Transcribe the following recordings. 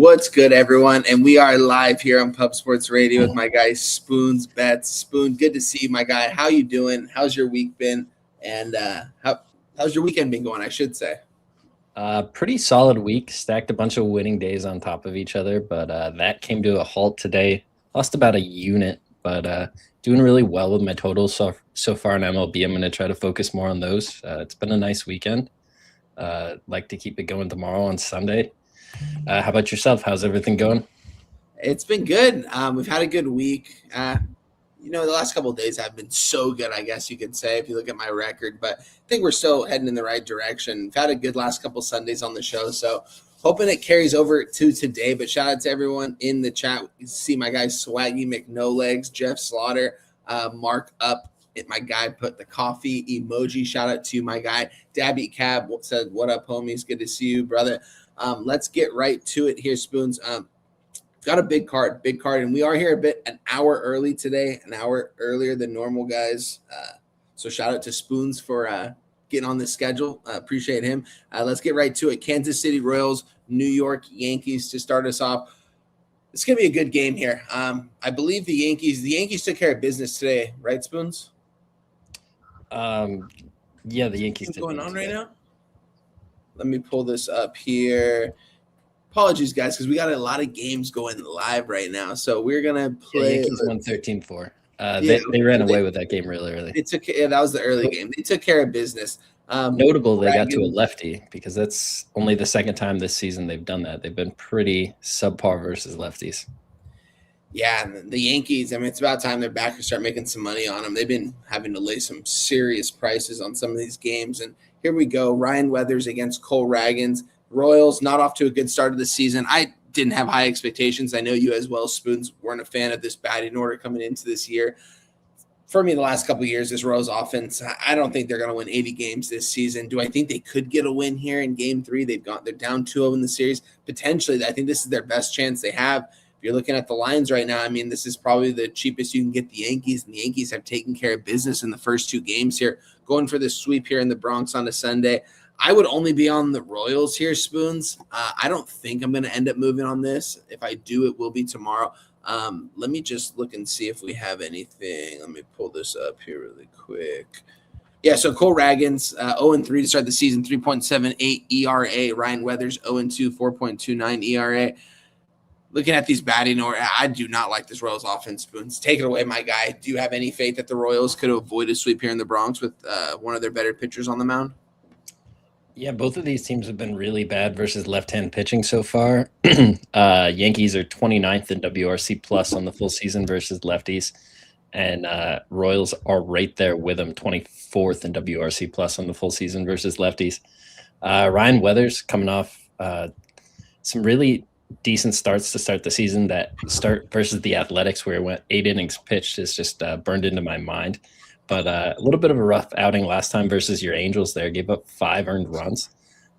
What's good, everyone? And we are live here on Pub Sports Radio with my guy Spoon's Bets. Spoon, good to see you, my guy. How you doing? How's your week been? And how's your weekend been going, I should say? Pretty solid week. Stacked a bunch of winning days on top of each other, but that came to a halt today. Lost about a unit, but doing really well with my totals so far in MLB. I'm going to try to focus more on those. It's been a nice weekend. Like to keep it going tomorrow on Sunday. How about yourself? How's everything going? It's been good. We've had a good week. The last couple of days have been so good, I guess you could say, if you look at my record. But I think we're still heading in the right direction. We've had a good last couple Sundays on the show, so hoping it carries over to today. But shout out to everyone in the chat. You see my guy Swaggy McNolegs, Jeff Slaughter, Mark Up. My guy put the coffee emoji. Shout out to my guy Dabby Cab. Said, "What up, homies? Good to see you, brother." Let's get right to it here, Spoons. Got a big card, and we are here an hour early today, an hour earlier than normal, guys. So shout out to Spoons for getting on the schedule. Appreciate him. Let's get right to it. Kansas City Royals, New York Yankees to start us off. It's gonna be a good game here. I believe the Yankees took care of business today, right, Spoons? Yeah, the Yankees. What's going on right now? Let me pull this up here. Apologies, guys, because we got a lot of games going live right now. So we're gonna play. Yankees won 13-4. They ran away with that game really early. That was the early game. They took care of business. Notable, they got to a lefty because that's only the second time this season they've done that. They've been pretty subpar versus lefties. Yeah, the Yankees, it's about time they're back and start making some money on them. They've been having to lay some serious prices on some of these games. And here we go. Ryan Weathers against Cole Ragans. Royals not off to a good start of the season. I didn't have high expectations. I know you as well, Spoons, weren't a fan of this batting order coming into this year. For me, the last couple of years, this Royals offense, I don't think they're going to win 80 games this season. Do I think they could get a win here in Game 3? They're down 2-0 in the series. Potentially, I think this is their best chance they have. If you're looking at the lines right now, this is probably the cheapest you can get the Yankees, and the Yankees have taken care of business in the first two games here, going for this sweep here in the Bronx on a Sunday. I would only be on the Royals here, Spoons. I don't think I'm going to end up moving on this. If I do, it will be tomorrow. Let me just look and see if we have anything. Let me pull this up here really quick. Yeah, so Cole Ragans, 0-3 to start the season, 3.78 ERA. Ryan Weathers, 0-2, 4.29 ERA. Looking at these batting order, I do not like this Royals offense, Spoons. Take it away, my guy. Do you have any faith that the Royals could avoid a sweep here in the Bronx with one of their better pitchers on the mound? Yeah, both of these teams have been really bad versus left-hand pitching so far. Yankees are 29th in WRC plus on the full season versus lefties, and Royals are right there with them, 24th in WRC plus on the full season versus lefties. Ryan Weathers coming off some really decent starts to start the season. That start versus the Athletics where it went 8 innings pitched is just burned into my mind. But a little bit of a rough outing last time versus your Angels there. Gave up 5 earned runs.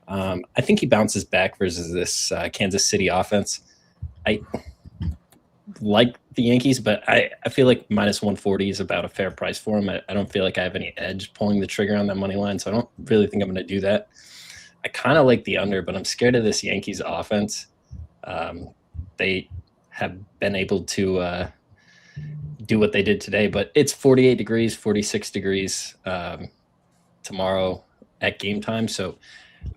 I think he bounces back versus this Kansas City offense. I like the Yankees, but I feel like minus 140 is about a fair price for him. I don't feel like I have any edge pulling the trigger on that money line, so I don't really think I'm going to do that. I kind of like the under, but I'm scared of this Yankees offense. They have been able to do what they did today, but it's 48 degrees, 46 degrees tomorrow at game time. So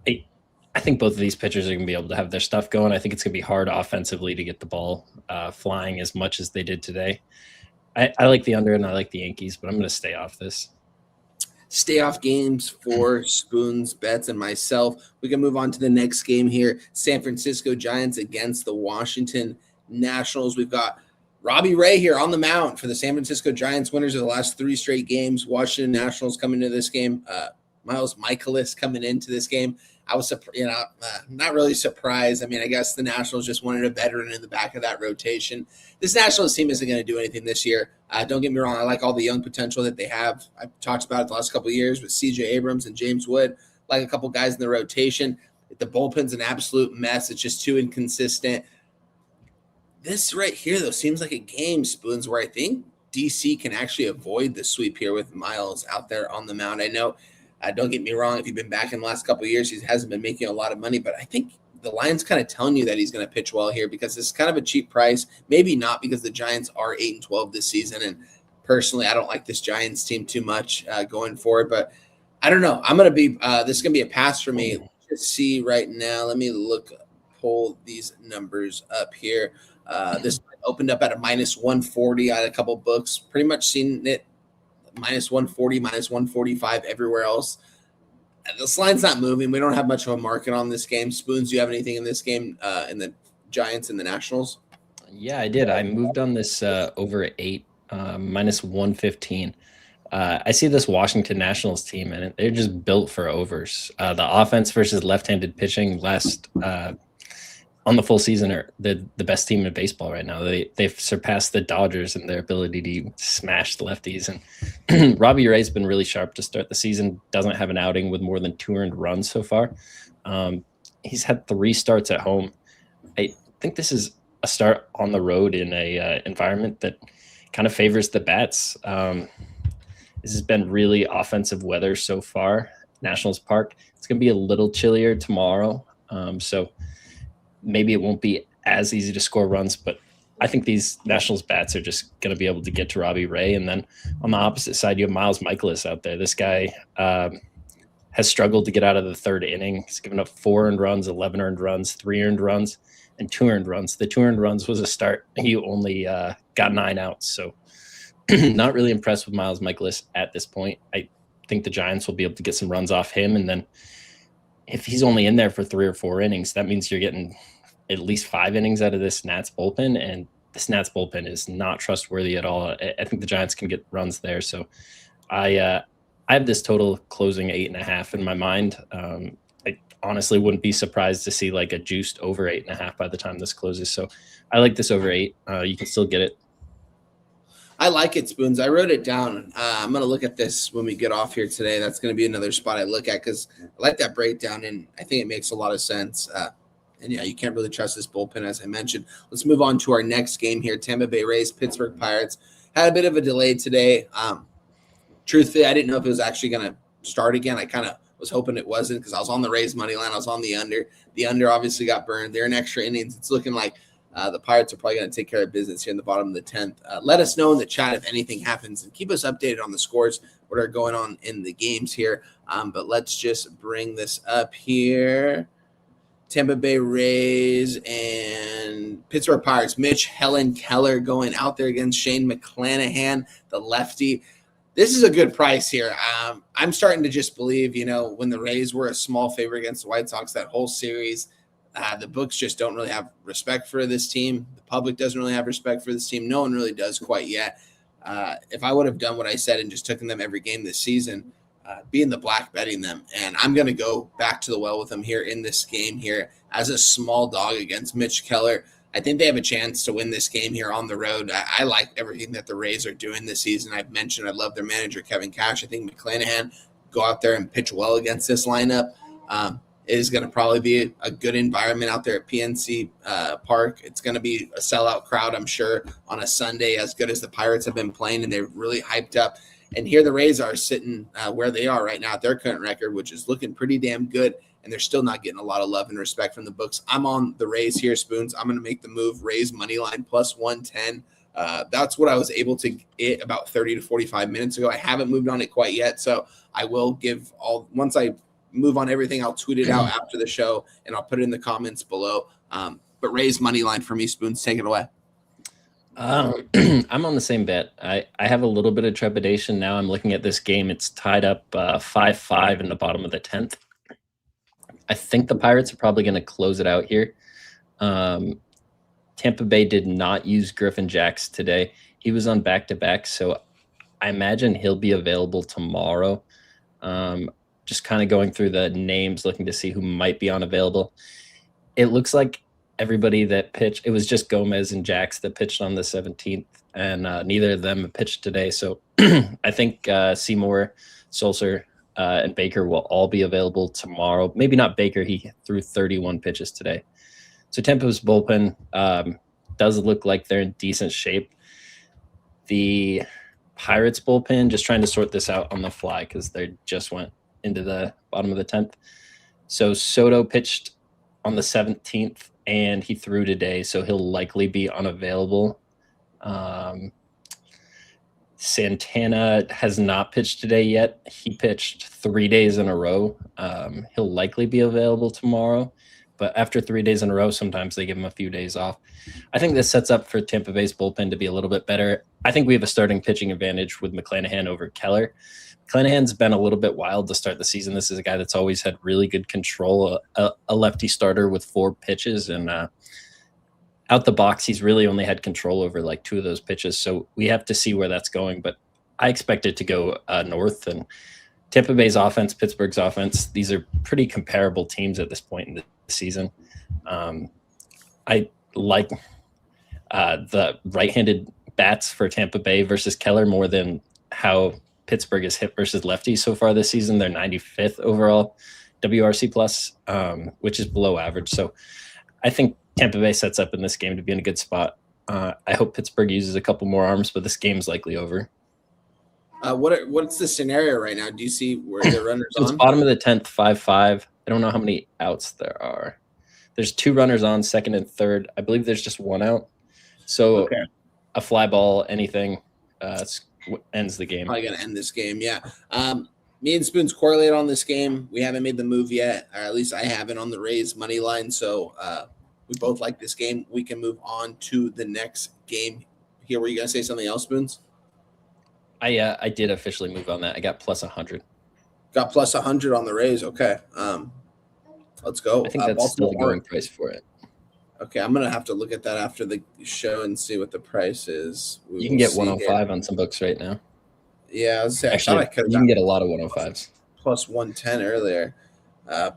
I think both of these pitchers are going to be able to have their stuff going. I think it's going to be hard offensively to get the ball flying as much as they did today. I like the under and I like the Yankees, but I'm going to stay off this. Stay off games for Spoons, Bets, and myself. We can move on to the next game here. San Francisco Giants against the Washington Nationals. We've got Robbie Ray here on the mound for the San Francisco Giants, winners of the last 3 straight games. Washington Nationals coming into this game. Miles Michaelis coming into this game. I was, not really surprised. I guess the Nationals just wanted a veteran in the back of that rotation. This Nationals team isn't going to do anything this year. Don't get me wrong. I like all the young potential that they have. I've talked about it the last couple of years with C.J. Abrams and James Wood. Like a couple guys in the rotation. The bullpen's an absolute mess. It's just too inconsistent. This right here, though, seems like a game, Spoons, where I think DC can actually avoid the sweep here with Miles out there on the mound. I know, don't get me wrong, if you've been back in the last couple of years, he hasn't been making a lot of money, but I think the line's kind of telling you that he's going to pitch well here because it's kind of a cheap price. Maybe not because the Giants are 8-12 this season. And personally, I don't like this Giants team too much going forward, but I don't know. I'm going to be, this is going to be a pass for me. Let's see right now. Let me pull these numbers up here. This opened up at a -140 on a couple books, pretty much seen it -140, -145 everywhere else. This line's not moving. We don't have much of a market on this game. Spoons, do you have anything in this game in the Giants and the Nationals? Yeah, I did. I moved on this over 8, -115. I see this Washington Nationals team, and they're just built for overs. The offense versus left-handed pitching last on the full season are the best team in baseball right now. They've surpassed the Dodgers in their ability to smash the lefties. And Robbie Ray's been really sharp to start the season. Doesn't have an outing with more than 2 earned runs so far. He's had 3 starts at home. I think this is a start on the road in a environment that kind of favors the bats. This has been really offensive weather so far. Nationals Park. It's going to be a little chillier tomorrow. So maybe it won't be as easy to score runs, but I think these Nationals bats are just going to be able to get to Robbie Ray. And then on the opposite side, you have Miles Michaelis out there. This guy has struggled to get out of the 3rd inning. He's given up 4 earned runs, 11 earned runs, 3 earned runs, and 2 earned runs. The 2 earned runs was a start. He only got 9 outs. So not really impressed with Miles Michaelis at this point. I think the Giants will be able to get some runs off him. And then if he's only in there for 3 or 4 innings, that means you're getting at least 5 innings out of this Nats bullpen, and this Nats bullpen is not trustworthy at all. I think the Giants can get runs there. So I have this total closing 8.5 in my mind. I honestly wouldn't be surprised to see like a juiced over 8.5 by the time this closes. So I like this over 8. You can still get it. I like it, Spoons. I wrote it down. I'm going to look at this when we get off here today. That's going to be another spot I look at because I like that breakdown, and I think it makes a lot of sense. And, yeah, you can't really trust this bullpen, as I mentioned. Let's move on to our next game here. Tampa Bay Rays, Pittsburgh Pirates. Had a bit of a delay today. Truthfully, I didn't know if it was actually going to start again. I kind of was hoping it wasn't because I was on the Rays money line. I was on the under. The under obviously got burned. They're in extra innings. It's looking like the Pirates are probably going to take care of business here in the bottom of the 10th. Let us know in the chat if anything happens and keep us updated on the scores, what are going on in the games here. But let's just bring this up here. Tampa Bay Rays and Pittsburgh Pirates. Mitch Helen Keller going out there against Shane McClanahan, the lefty. This is a good price here. I'm starting to just believe, when the Rays were a small favorite against the White Sox, that whole series, the books just don't really have respect for this team. The public doesn't really have respect for this team. No one really does quite yet. If I would have done what I said and just taken them every game this season, be in the black betting them. And I'm going to go back to the well with them here in this game here as a small dog against Mitch Keller. I think they have a chance to win this game here on the road. I like everything that the Rays are doing this season. I've mentioned I love their manager, Kevin Cash. I think McClanahan go out there and pitch well against this lineup. It is going to probably be a good environment out there at PNC Park. It's going to be a sellout crowd, I'm sure, on a Sunday, as good as the Pirates have been playing, and they're really hyped up. And here the Rays are sitting where they are right now at their current record, which is looking pretty damn good, and they're still not getting a lot of love and respect from the books. I'm on the Rays here, Spoons. I'm going to make the move. Rays money line plus 110. That's what I was able to get about 30 to 45 minutes ago. I haven't moved on it quite yet, so I will give once I move on everything, I'll tweet it out after the show, and I'll put it in the comments below. But Rays money line for me, Spoons. Take it away. I'm on the same bet. I have a little bit of trepidation now. I'm looking at this game. It's tied up 5-5 in the bottom of the 10th. I think the Pirates are probably going to close it out here. Tampa Bay did not use Griffin Jacks today. He was on back-to-back, so I imagine he'll be available tomorrow. Just kind of going through the names, looking to see who might be unavailable. It looks like everybody that pitched, it was just Gomez and Jacks that pitched on the 17th, and neither of them pitched today. So I think Seymour, Sulcer, and Baker will all be available tomorrow. Maybe not Baker. He threw 31 pitches today. So Tampa's bullpen does look like they're in decent shape. The Pirates bullpen, just trying to sort this out on the fly because they just went into the bottom of the 10th. So Soto pitched on the 17th, and he threw today, so he'll likely be unavailable. Santana has not pitched today yet. He pitched 3 days in a row. He'll likely be available tomorrow, but after 3 days in a row, sometimes they give him a few days off. I think this sets up for Tampa Bay's bullpen to be a little bit better. I think we have a starting pitching advantage with McClanahan over Keller. McClanahan's been a little bit wild to start the season. This is a guy that's always had really good control, a lefty starter with 4 pitches, and out the box, he's really only had control over like 2 of those pitches. So we have to see where that's going. But I expect it to go north. And Tampa Bay's offense, Pittsburgh's offense, these are pretty comparable teams at this point in the season. I like the right-handed bats for Tampa Bay versus Keller more than how Pittsburgh is hit versus lefties so far this season. They're 95th overall WRC plus, which is below average. So I think Tampa Bay sets up in this game to be in a good spot. I hope Pittsburgh uses a couple more arms, but this game's likely over. What's the scenario right now? Do you see where the runners So it's on? bottom of the 10th, 5-5. I don't know how many outs there are. There's 2 runners on, second and third. I believe there's just 1 out. So a fly ball, anything ends the game. Probably going to end this game, yeah. Me and Spoons correlate on this game. We haven't made the move yet, or at least I haven't on the Rays money line. So we both like this game. We can move on to the next game here. Were you going to say something else, Spoons? I did officially move on that. I got plus 100. Got plus 100 on the Rays. Okay. Let's go. I think that's still the going price for it. Okay, I'm going to have to look at that after the show and see what the price is. You can get 105 on some books right now. Yeah, I you can get a lot of 105s. Plus 110 earlier.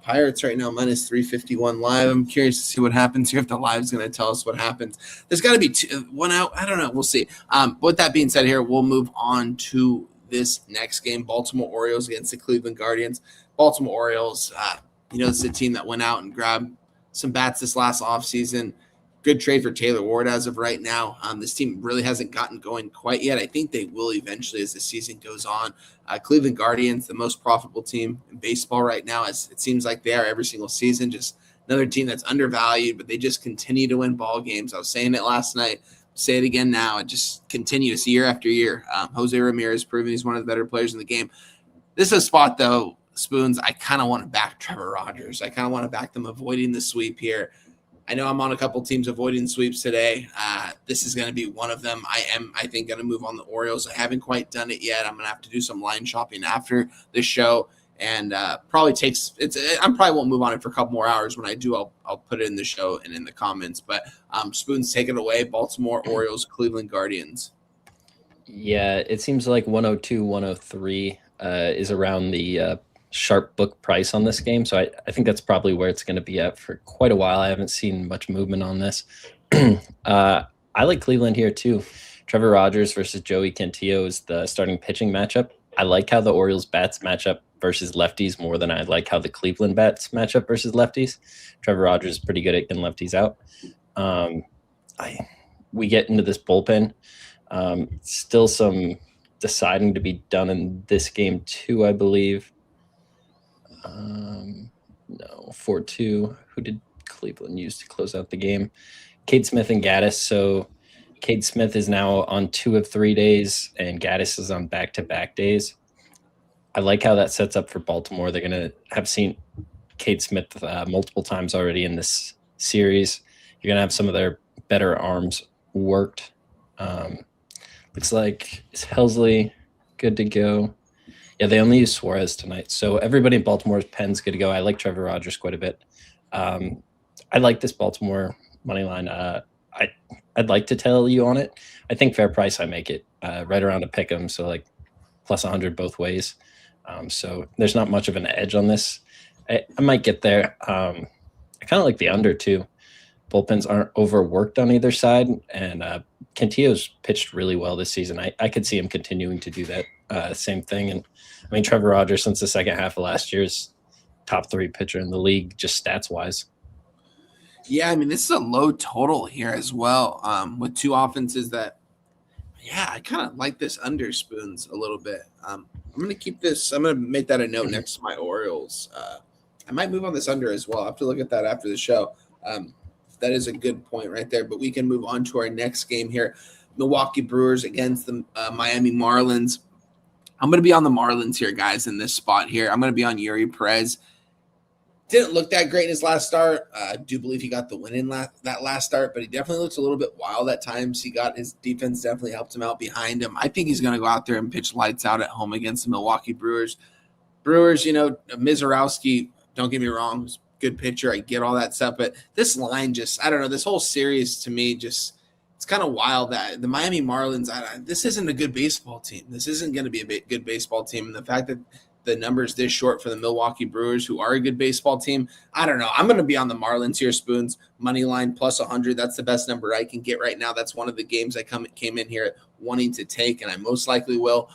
Pirates right now minus 351 live. I'm curious to see what happens here if the live's going to tell us what happens. There's got to be 1 out. I don't know. We'll see. With that being said here, we'll move on to this next game, Baltimore Orioles against the Cleveland Guardians. Baltimore Orioles, this is a team that went out and grabbed some bats this last offseason. Good trade for Taylor Ward as of right now. This team really hasn't gotten going quite yet. I think they will eventually as the season goes on. Cleveland Guardians, the most profitable team in baseball right now, as it seems like they are every single season. Just another team that's undervalued, but they just continue to win ball games. I was saying it last night. Say it again now. It just continues year after year. Jose Ramirez proving he's one of the better players in the game. This is a spot, though, Spoons, I kind of want to back Trevor Rogers. I kind of want to back them avoiding the sweep here. I know I'm on a couple teams avoiding sweeps today. This is going to be one of them. I think, going to move on the Orioles. I haven't quite done it yet. I'm going to have to do some line shopping after the show, and I probably won't move on it for a couple more hours. When I do, I'll put it in the show and in the comments. But Spoons, take it away. Baltimore Orioles, Cleveland Guardians. Yeah, it seems like 102, 103 is around the sharp book price on this game. So I think that's probably where it's going to be at for quite a while. I haven't seen much movement on this. I like Cleveland here too. Trevor Rogers versus Joey Cantillo is the starting pitching matchup. I like how the Orioles bats match up versus lefties more than I like how the Cleveland bats match up versus lefties. Trevor Rogers is pretty good at getting lefties out. We get into this bullpen. Still some deciding to be done in this game too, I believe. 4-2. Who did Cleveland use to close out the game? Cade Smith and Gaddis. So Cade Smith is now on 2 of 3 days, and Gaddis is on back-to-back days. I like how that sets up for Baltimore. They're going to have seen Cade Smith multiple times already in this series. You're going to have some of their better arms worked. Looks like is Helsley good to go? Yeah, they only use Suarez tonight. So everybody in Baltimore's pen's good to go. I like Trevor Rogers quite a bit. I like this Baltimore money line. I'd like to tell you on it. I think fair price, I make it right around a pick 'em. So like plus 100 both ways. So there's not much of an edge on this. I might get there. I kind of like the under too. Bullpens aren't overworked on either side. And Cantillo's pitched really well this season. I could see him continuing to do that same thing. And I mean, Trevor Rogers, since the second half of last year's top 3 pitcher in the league, just stats wise. Yeah, I mean, this is a low total here as well, with 2 offenses that, I kind of like this under, Spoons, a little bit. I'm going to keep this. I'm going to make that a note next to my Orioles I might move on this under as well. I'll have to look at that after the show. That is a good point right there. But we can move on to our next game here. Milwaukee Brewers against the Miami Marlins. I'm going to be on the Marlins here, guys, in this spot here. I'm going to be on Yuri Perez. Didn't look that great in his last start. I do believe he got the win in that last start, but he definitely looks a little bit wild at times. His defense definitely helped him out behind him. I think he's going to go out there and pitch lights out at home against the Milwaukee Brewers. Mizorowski, don't get me wrong, good pitcher. I get all that stuff, but this line I don't know, this whole series to me it's kind of wild that the Miami Marlins, this isn't a good baseball team. This isn't going to be a good baseball team. And the fact that the number's this short for the Milwaukee Brewers, who are a good baseball team, I don't know. I'm going to be on the Marlins here, Spoons. Money line plus 100. That's the best number I can get right now. That's one of the games I came in here wanting to take, and I most likely will.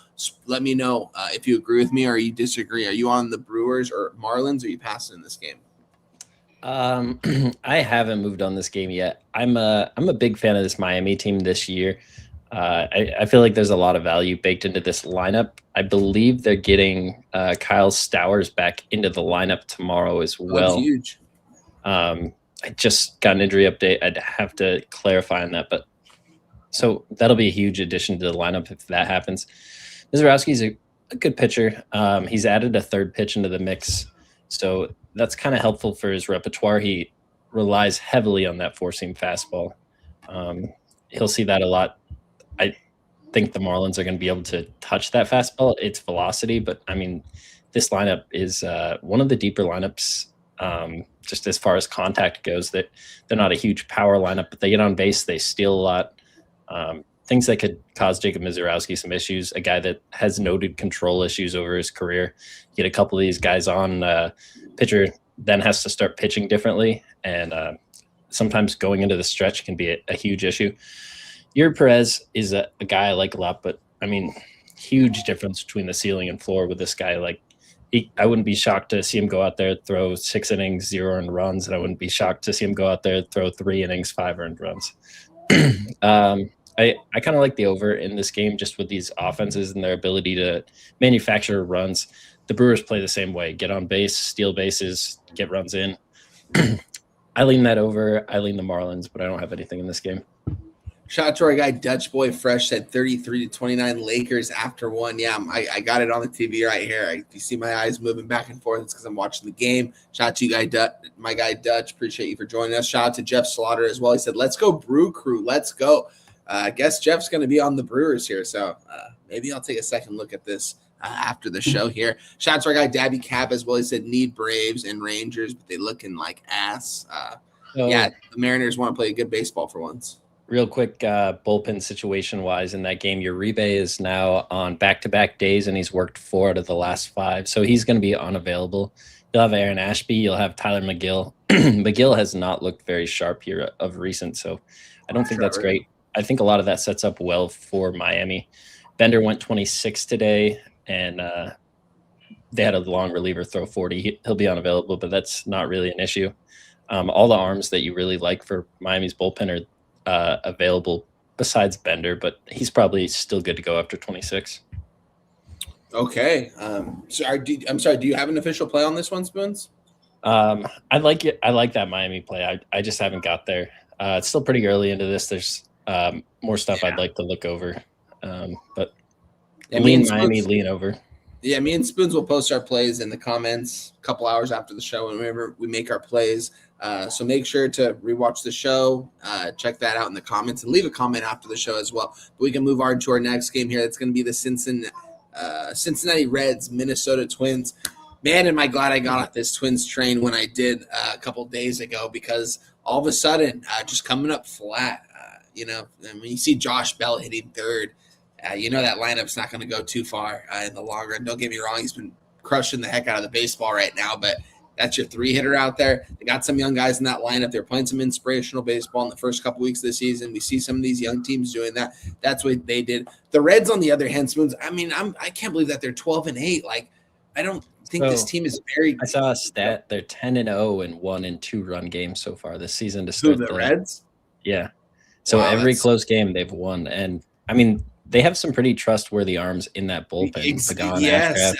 Let me know if you agree with me or you disagree. Are you on the Brewers or Marlins, or are you passing in this game? I haven't moved on this game yet. I'm a big fan of this Miami team this year. I feel like there's a lot of value baked into this lineup. I believe they're getting Kyle Stowers back into the lineup tomorrow as well. That's huge. I just got an injury update. I'd have to clarify on that, but so that'll be a huge addition to the lineup if that happens. Mizorowski's a good pitcher. He's added a third pitch into the mix, so that's kind of helpful for his repertoire. He relies heavily on that four-seam fastball. He'll see that a lot. I think the Marlins are going to be able to touch that fastball, its velocity, but I mean, this lineup is one of the deeper lineups, just as far as contact goes. That they're not a huge power lineup, but they get on base, they steal a lot. Things that could cause Jacob Mizorowski some issues, a guy that has noted control issues over his career. Get a couple of these guys on, pitcher then has to start pitching differently, and sometimes going into the stretch can be a huge issue. Yuri Perez is a guy I like a lot, but I mean, huge difference between the ceiling and floor with this guy. Like, I wouldn't be shocked to see him go out there, throw 6 innings, 0 earned runs, and I wouldn't be shocked to see him go out there, throw 3 innings, 5 earned runs. I kind of like the over in this game, just with these offenses and their ability to manufacture runs. The Brewers play the same way: get on base, steal bases, get runs in. I lean that over. I lean the Marlins, but I don't have anything in this game. Shout out to our guy Dutch Boy Fresh, said 33-29 Lakers after one. Yeah, I got it on the TV right here. If you see my eyes moving back and forth, it's because I'm watching the game. Shout out to you, my guy Dutch. Appreciate you for joining us. Shout out to Jeff Slaughter as well. He said, "Let's go Brew Crew. Let's go." I guess Jeff's going to be on the Brewers here, so maybe I'll take a second look at this after the show here. Shout out to our guy Dabby Cap as well. He said, "Need Braves and Rangers, but they looking like ass." Yeah, the Mariners want to play a good baseball for once. Real quick, bullpen situation-wise in that game, Uribe is now on back-to-back days, and he's worked 4 out of the last 5, so he's going to be unavailable. You'll have Aaron Ashby. You'll have Tyler McGill. McGill has not looked very sharp here of recent, so I don't think that's great. I think a lot of that sets up well for Miami. Bender went 26 today, and they had a long reliever throw 40. He'll be unavailable, but that's not really an issue. All the arms that you really like for Miami's bullpen are available besides Bender, but he's probably still good to go after 26. Okay. I'm sorry. Do you have an official play on this one, Spoons? I like it. I like that Miami play. I just haven't got there. It's still pretty early into this. There's more stuff I'd like to look over. But lean Miami, lean over. Yeah, me and Spoons will post our plays in the comments a couple hours after the show whenever we make our plays. So make sure to rewatch the show, check that out in the comments, and leave a comment after the show as well. But we can move on to our next game here. That's going to be the Cincinnati Reds, Minnesota Twins. Man, am I glad I got off this Twins train when I did a couple days ago, because all of a sudden, just coming up flat, and when you see Josh Bell hitting third, that lineup's not going to go too far in the long run. Don't get me wrong, he's been crushing the heck out of the baseball right now, but that's your 3-hitter out there. They got some young guys in that lineup. They're playing some inspirational baseball in the first couple weeks of the season. We see some of these young teams doing that. That's what they did. The Reds, on the other hand, Spoons, I mean, I can't believe that they're 12-8. Like, I don't think this team is very. I saw a stat. They're 10-0 in 1- and 2-run games so far this season to start. Who, the Reds? Yeah. So every close game they've won, and I mean, they have some pretty trustworthy arms in that bullpen. Yes.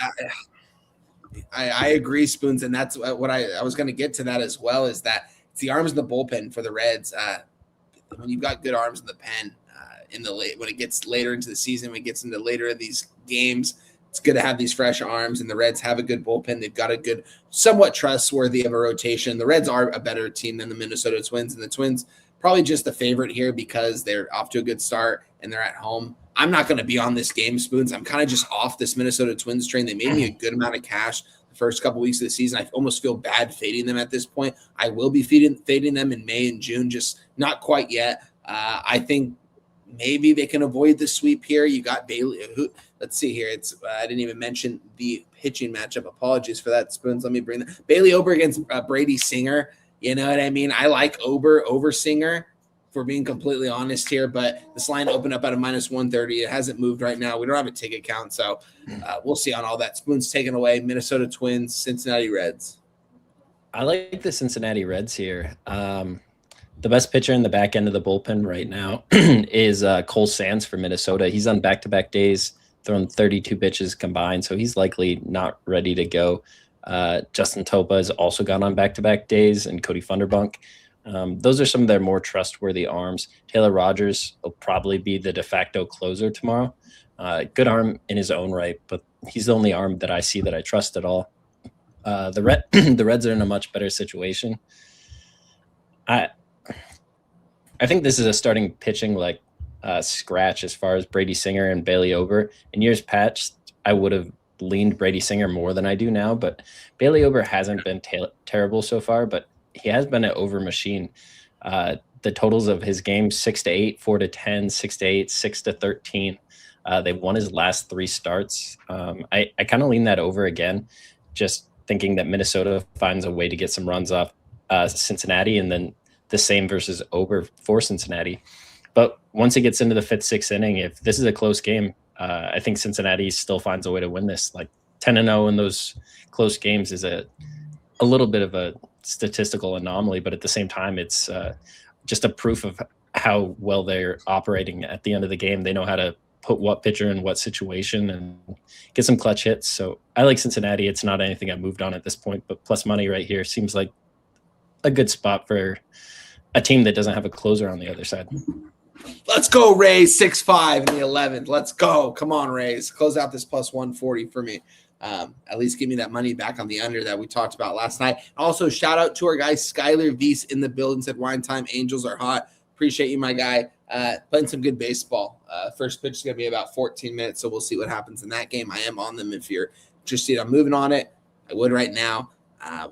I agree, Spoons, and that's what I was going to get to that as well. Is that it's the arms in the bullpen for the Reds. When you've got good arms in the pen, in the late when it gets later into the season, when it gets into later in these games, it's good to have these fresh arms. And the Reds have a good bullpen. They've got a good, somewhat trustworthy of a rotation. The Reds are a better team than the Minnesota Twins, and the Twins probably just the favorite here because they're off to a good start and they're at home. I'm not going to be on this game, Spoons. I'm kind of just off this Minnesota Twins train. They made me a good amount of cash the first couple weeks of the season. I almost feel bad fading them at this point. I will be fading them in May and June, just not quite yet. I think maybe they can avoid the sweep here. You got Bailey. Let's see here. I didn't even mention the pitching matchup. Apologies for that, Spoons. Let me bring that. Bailey Ober against Brady Singer. You know what I mean? I like Ober over Singer, for being completely honest here, but this line opened up at a minus 130. It hasn't moved right now. We don't have a ticket count, so we'll see on all that. Spoons taken away. Minnesota Twins, Cincinnati Reds. I like the Cincinnati Reds here. The best pitcher in the back end of the bullpen right now is Cole Sands for Minnesota. He's on back-to-back days, thrown 32 pitches combined, so he's likely not ready to go. Justin Topa has also gone on back-to-back days, and Cody Funderbunk. Those are some of their more trustworthy arms. Taylor Rogers will probably be the de facto closer tomorrow. Good arm in his own right, but he's the only arm that I see that I trust at all. The Reds are in a much better situation. I think this is a starting pitching scratch as far as Brady Singer and Bailey Ober. In years past, I would have leaned Brady Singer more than I do now, but Bailey Ober hasn't been terrible so far, but he has been an over machine. The totals of his games 6-8, 4-10, 6-8, 6-13. They've won his last 3 starts. I kind of lean that over again, just thinking that Minnesota finds a way to get some runs off Cincinnati, and then the same versus Ober for Cincinnati. But once it gets into the 5th, 6th inning, if this is a close game, I think Cincinnati still finds a way to win this. 10-0 in those close games is a little bit of a statistical anomaly, but at the same time, it's just a proof of how well they're operating at the end of the game. They know how to put what pitcher in what situation and get some clutch hits. So I like Cincinnati. It's not anything I've moved on at this point, but plus money right here seems like a good spot for a team that doesn't have a closer on the other side. Let's go, Rays, 6-5 in the 11th. Let's go. Come on, Rays. Close out this plus 140 for me. At least give me that money back on the under that we talked about last night. Also, shout out to our guy, Skylar Weiss in the building, said wine time, Angels are hot. Appreciate you, my guy. Playing some good baseball. First pitch is going to be about 14 minutes, so we'll see what happens in that game. I am on them if you're interested. I'm moving on it. I would right now.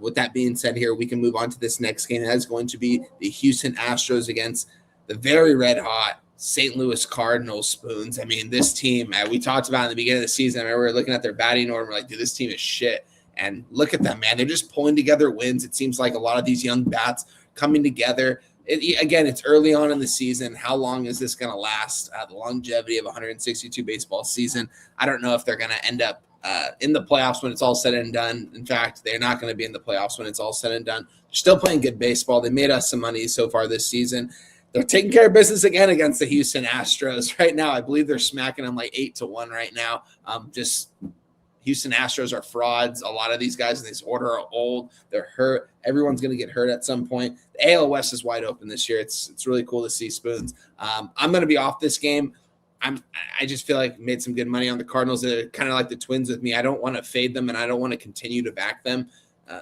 With that being said here, we can move on to this next game. That is going to be the Houston Astros against the very red-hot St. Louis Cardinals, Spoons. I mean, this team, we talked about in the beginning of the season. I remember we were looking at their batting order. We're like, dude, this team is shit. And look at them, man. They're just pulling together wins. It seems like a lot of these young bats coming together. Again, it's early on in the season. How long is this going to last? The longevity of 162 baseball season. I don't know if they're going to end up in the playoffs when it's all said and done. In fact, they're not going to be in the playoffs when it's all said and done. They're still playing good baseball. They made us some money so far this season. They're taking care of business again against the Houston Astros right now. I believe they're smacking them 8-1 right now. Just Houston Astros are frauds. A lot of these guys in this order are old. They're hurt. Everyone's going to get hurt at some point. The AL West is wide open this year. It's really cool to see, Spoons. I'm going to be off this game. I just feel like I made some good money on the Cardinals. They're kind of like the Twins with me. I don't want to fade them, and I don't want to continue to back them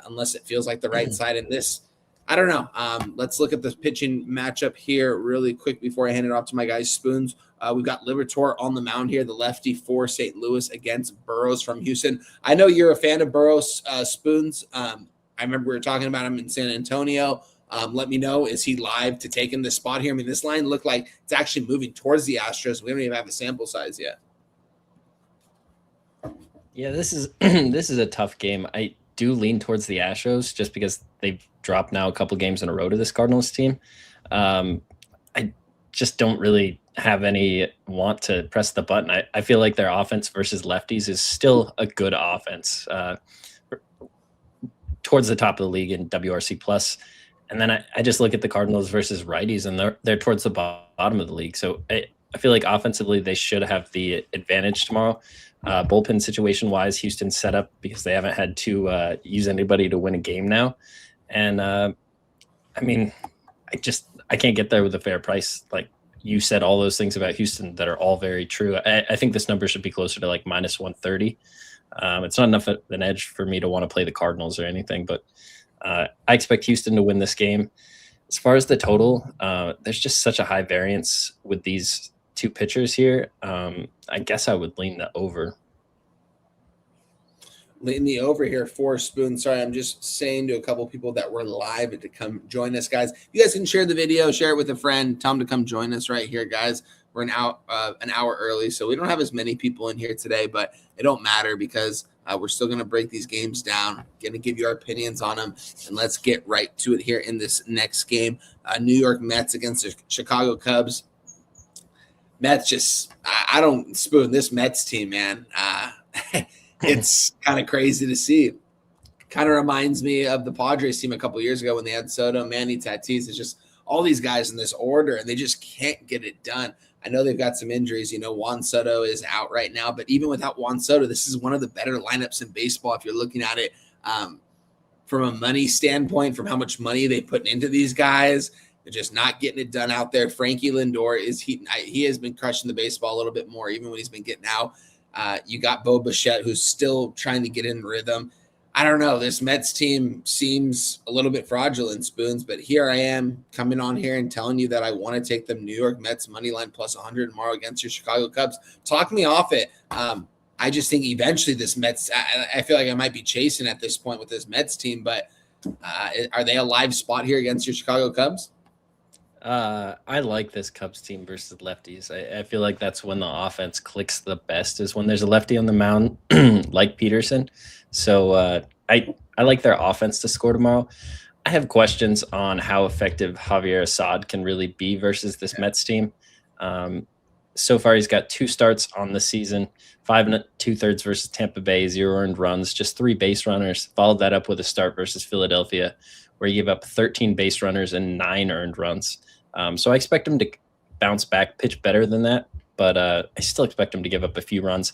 unless it feels like the right side in this. I don't know. Let's look at the pitching matchup here really quick before I hand it off to my guys, Spoons. We've got Liberatore on the mound here, the lefty for St. Louis against Burrows from Houston. I know you're a fan of Burrows, Spoons. I remember we were talking about him in San Antonio. Let me know, is he live to take in this spot here? I mean, this line looked like it's actually moving towards the Astros. We don't even have a sample size yet. Yeah, this is this is a tough game. I do lean towards the Astros just because they've dropped now a couple games in a row to this Cardinals team. I just don't really have any want to press the button. I feel like their offense versus lefties is still a good offense towards the top of the league in WRC plus. And then I just look at the Cardinals versus righties, and they're towards the bottom of the league. So I feel like offensively they should have the advantage tomorrow. Bullpen situation wise, Houston's set up because they haven't had to use anybody to win a game now. And I mean, I can't get there with a fair price. Like you said, all those things about Houston that are all very true. I think this number should be closer to like minus 130. It's not enough of an edge for me to want to play the Cardinals or anything, but I expect Houston to win this game. As far as the total, there's just such a high variance with these two pitchers here. I guess I would lean the over. Lean the over here for Spoon. Sorry, I'm just saying to a couple people that we're live to come join us, guys. You guys can share the video, share it with a friend, tell them to come join us right here, guys. We're an hour early, so we don't have as many people in here today, but it don't matter because we're still going to break these games down, going to give you our opinions on them, and let's get right to it here in this next game. New York Mets against the Chicago Cubs. Mets just, I don't Spoon this Mets team, man. It's kind of crazy to see. Kind of reminds me of the Padres team a couple years ago when they had Soto, Manny, Tatis. It's just all these guys in this order, and they just can't get it done. I know they've got some injuries. You know, Juan Soto is out right now, but even without Juan Soto, this is one of the better lineups in baseball if you're looking at it from a money standpoint, from how much money they put into these guys. They're just not getting it done out there. Frankie Lindor he has been crushing the baseball a little bit more, even when he's been getting out. You got Bo Bichette, who's still trying to get in rhythm. I don't know. This Mets team seems a little bit fraudulent, Spoons, but here I am coming on here and telling you that I want to take them New York Mets money line plus 100 tomorrow against your Chicago Cubs. Talk me off it. I just think eventually this Mets, I feel like I might be chasing at this point with this Mets team, but are they a live spot here against your Chicago Cubs? I like this Cubs team versus lefties. I feel like that's when the offense clicks the best is when there's a lefty on the mound like Peterson. So I like their offense to score tomorrow. I have questions on how effective Javier Assad can really be versus this Mets team. So far, he's got 2 starts on the season, 5 2/3 versus Tampa Bay, 0 earned runs, just 3 base runners. Followed that up with a start versus Philadelphia, where he gave up 13 base runners and 9 earned runs. So I expect him to bounce back, pitch better than that, but I still expect him to give up a few runs.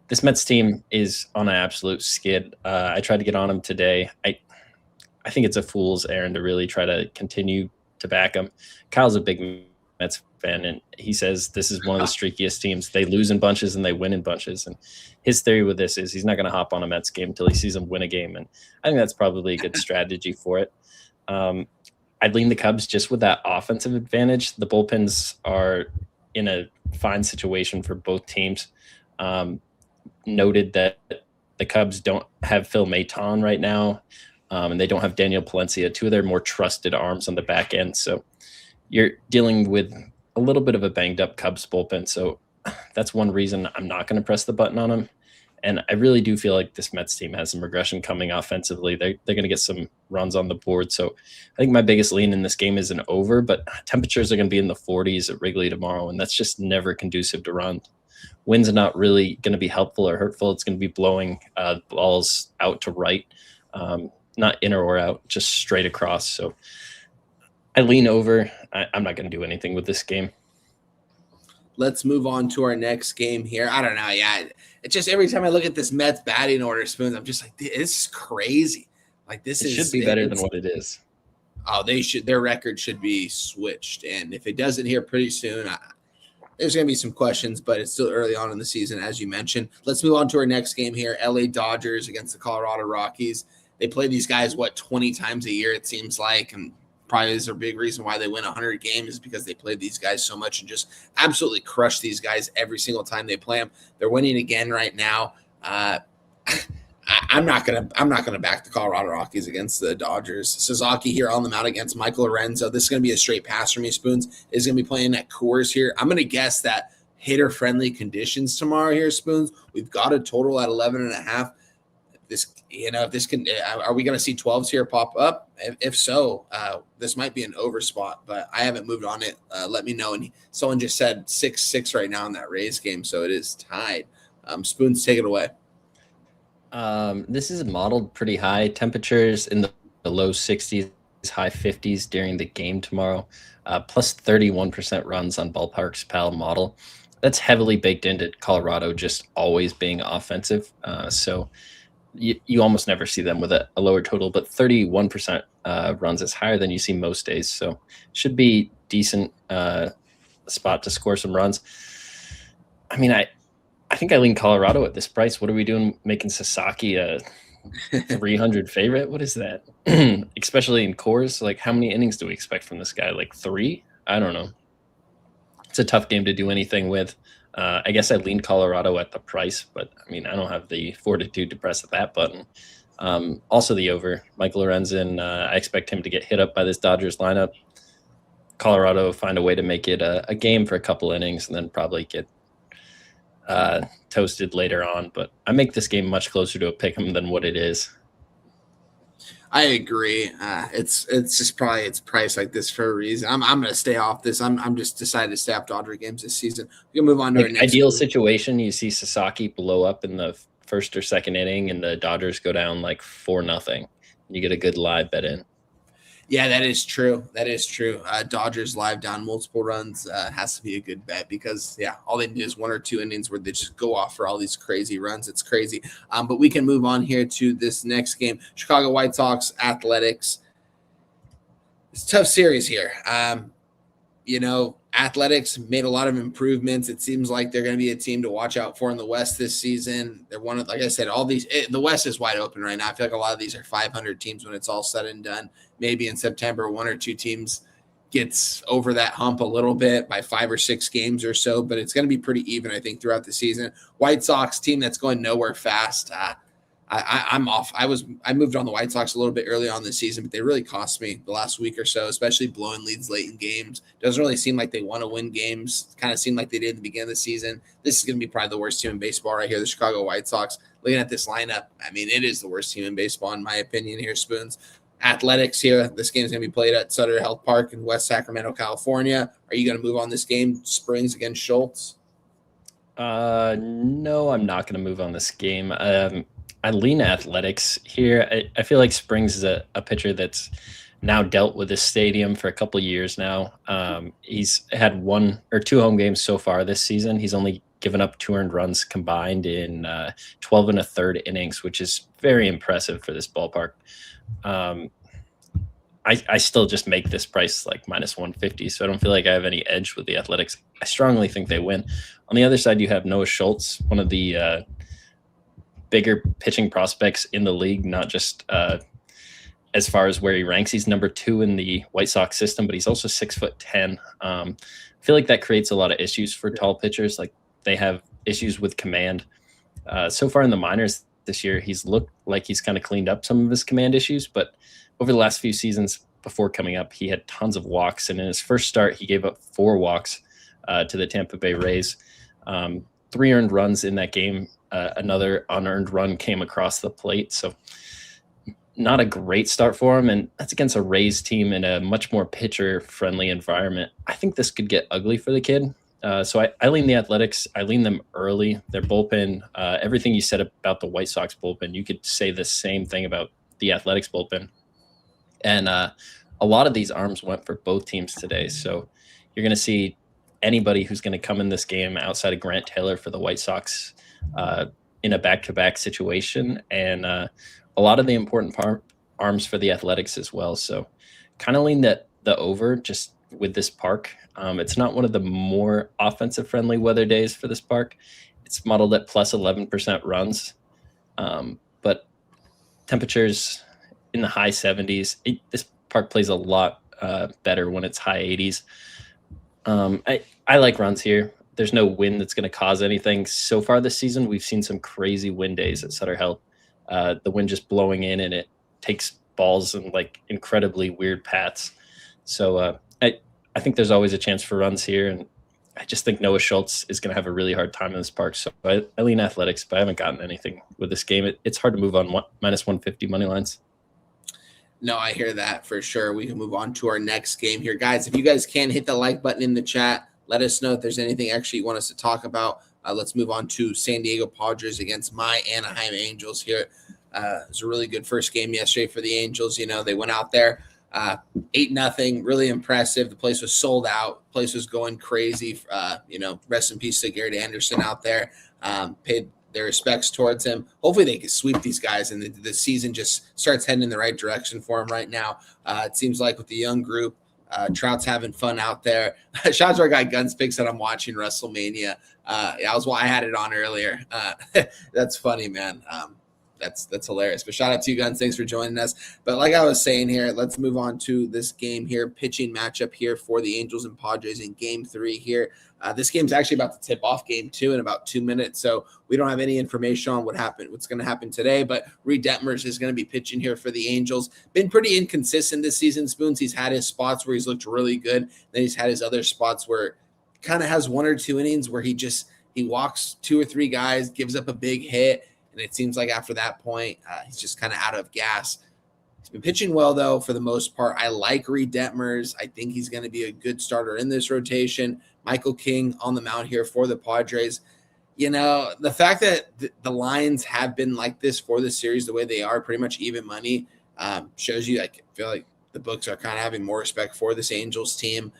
This Mets team is on an absolute skid. I tried to get on him today. I think it's a fool's errand to really try to continue to back him. Kyle's a big Mets fan, and he says this is one of the streakiest teams. They lose in bunches and they win in bunches. And his theory with this is he's not going to hop on a Mets game until he sees them win a game. And I think that's probably a good strategy for it. I'd lean the Cubs just with that offensive advantage. The bullpens are in a fine situation for both teams. Noted that the Cubs don't have Phil Maton right now, and they don't have Daniel Palencia, 2 of their more trusted arms on the back end. So you're dealing with a little bit of a banged up Cubs bullpen. So that's one reason I'm not going to press the button on them. And I really do feel like this Mets team has some regression coming offensively. They're going to get some runs on the board. So I think my biggest lean in this game is an over, but temperatures are going to be in the 40s at Wrigley tomorrow, and that's just never conducive to run. Winds are not really going to be helpful or hurtful. It's going to be blowing balls out to right, not in or out, just straight across. So I lean over. I'm not going to do anything with this game. Let's move on to our next game here. I don't know. Yeah, it's just every time I look at this Mets batting order, Spoons, I'm just like, this is crazy. Like this should be better than what it is. Oh, they should. Their record should be switched, and if it doesn't here pretty soon, there's going to be some questions. But it's still early on in the season, as you mentioned. Let's move on to our next game here: LA Dodgers against the Colorado Rockies. They play these guys 20 times a year, it seems like, and probably is a big reason why they win 100 games is because they play these guys so much and just absolutely crush these guys every single time they play them. They're winning again right now. I'm not gonna back the Colorado Rockies against the Dodgers. Sasaki here on the mound against Michael Lorenzo. This is gonna be a straight pass for me. Spoons is gonna be playing at Coors here. I'm gonna guess that hitter friendly conditions tomorrow here. Spoons. We've got a total at 11.5. If this can, are we going to see 12s here pop up? If so, this might be an over spot, but I haven't moved on it. Let me know. And someone just said 6-6 right now in that Rays game, so it is tied. Spoons, take it away. This is modeled pretty high temperatures in the low 60s high 50s during the game tomorrow, plus 31% runs on Ballpark's PAL model. That's heavily baked into Colorado just always being offensive. So you almost never see them with a lower total, but 31% runs is higher than you see most days. So should be decent spot to score some runs. I mean, I think I lean Colorado at this price. What are we doing making Sasaki a 300 favorite? What is that? Especially in cores, like how many innings do we expect from this guy? Like 3? I don't know. It's a tough game to do anything with. I guess I lean Colorado at the price, but I mean, I don't have the fortitude to press that button. Also the over. Michael Lorenzen, I expect him to get hit up by this Dodgers lineup. Colorado find a way to make it a game for a couple innings and then probably get toasted later on. But I make this game much closer to a pick 'em than what it is. I agree. It's just probably it's priced like this for a reason. I'm going to stay off this. I'm just decided to stay off Dodger games this season. We can move on to our next ideal situation. You see Sasaki blow up in the first or second inning, and the Dodgers go down like 4-0. You get a good live bet in. Yeah, that is true. That is true. Dodgers live down multiple runs has to be a good bet because, yeah, all they need is 1 or 2 innings where they just go off for all these crazy runs. It's crazy. But we can move on here to this next game. Chicago White Sox, Athletics. It's a tough series here. Athletics made a lot of improvements. It seems like they're going to be a team to watch out for in the West this season. They're one of, like I said, the West is wide open right now. I feel like a lot of these are 500 teams when it's all said and done. Maybe in September, 1 or 2 teams gets over that hump a little bit by 5 or 6 games or so, but it's going to be pretty even, I think, throughout the season. White Sox team that's going nowhere fast. I'm off. I moved on the White Sox a little bit early on this season, but they really cost me the last week or so, especially blowing leads late in games. Doesn't really seem like they want to win games. Kind of seemed like they did at the beginning of the season. This is going to be probably the worst team in baseball right here, the Chicago White Sox. Looking at this lineup, I mean, it is the worst team in baseball in my opinion here, Spoons. Athletics here. This game is going to be played at Sutter Health Park in West Sacramento, California. Are you going to move on this game, Springs against Schultz? No, I'm not going to move on this game. I lean Athletics here. I feel like Springs is a pitcher that's now dealt with this stadium for a couple of years now. He's had 1 or 2 home games so far this season. He's only given up 2 earned runs combined in 12 1/3 innings, which is very impressive for this ballpark. I still just make this price like minus 150, so I don't feel like I have any edge with the Athletics. I strongly think they win. On the other side, you have Noah Schultz, one of the bigger pitching prospects in the league, not just as far as where he ranks. He's number 2 in the White Sox system, but he's also 6'10". I feel like that creates a lot of issues for tall pitchers. Like they have issues with command. So far in the minors this year, he's looked like he's kind of cleaned up some of his command issues, but over the last few seasons before coming up, he had tons of walks. And in his first start, he gave up 4 walks to the Tampa Bay Rays. 3 earned runs in that game. Another unearned run came across the plate. So not a great start for him. And that's against a Rays team in a much more pitcher-friendly environment. I think this could get ugly for the kid. So I lean the Athletics. I lean them early. Their bullpen, everything you said about the White Sox bullpen, you could say the same thing about the Athletics bullpen. And a lot of these arms went for both teams today. So you're going to see anybody who's going to come in this game outside of Grant Taylor for the White Sox in a back-to-back situation. And a lot of the important arms for the Athletics as well. So kind of lean the over just with this park. It's not one of the more offensive-friendly weather days for this park. It's modeled at plus 11% runs. But temperatures in the high 70s. This park plays a lot better when it's high 80s. I like runs here. There's no wind that's going to cause anything. So far this season, we've seen some crazy wind days at Sutter Health. The wind just blowing in, and it takes balls in like incredibly weird paths. So I think there's always a chance for runs here, and I just think Noah Schultz is going to have a really hard time in this park. So I lean Athletics, but I haven't gotten anything with this game. It's hard to move on minus 150 money lines. No, I hear that for sure. We can move on to our next game here. Guys, if you guys can hit the like button in the chat, let us know if there's anything actually you want us to talk about. Let's move on to San Diego Padres against my Anaheim Angels here. It was a really good first game yesterday for the Angels. You know, they went out there 8-0, really impressive. The place was sold out. The place was going crazy. Rest in peace to Garrett Anderson out there. Paid their respects towards him. Hopefully they can sweep these guys and the season just starts heading in the right direction for him right now. It seems like with the young group, Trout's having fun out there. Shout out to our guy Guns Picks that I'm watching WrestleMania. I had it on earlier. That's funny, man. That's hilarious. But shout out to you, Guns. Thanks for joining us. But like I was saying here, let's move on to this game here. Pitching matchup here for the Angels and Padres in Game 3 here. This game's actually about to tip off Game 2 in about 2 minutes, so we don't have any information on what's going to happen today. But Reed Detmers is going to be pitching here for the Angels. Been pretty inconsistent this season, Spoons. He's had his spots where he's looked really good. Then he's had his other spots where kind of has 1 or 2 innings where he walks 2 or 3 guys, gives up a big hit. And it seems like after that point, he's just kind of out of gas. He's been pitching well, though, for the most part. I like Reed Detmers. I think he's going to be a good starter in this rotation. Michael King on the mound here for the Padres. The fact that the lines have been like this for the series, the way they are, pretty much even money, shows you, I feel like the books are kind of having more respect for this Angels team.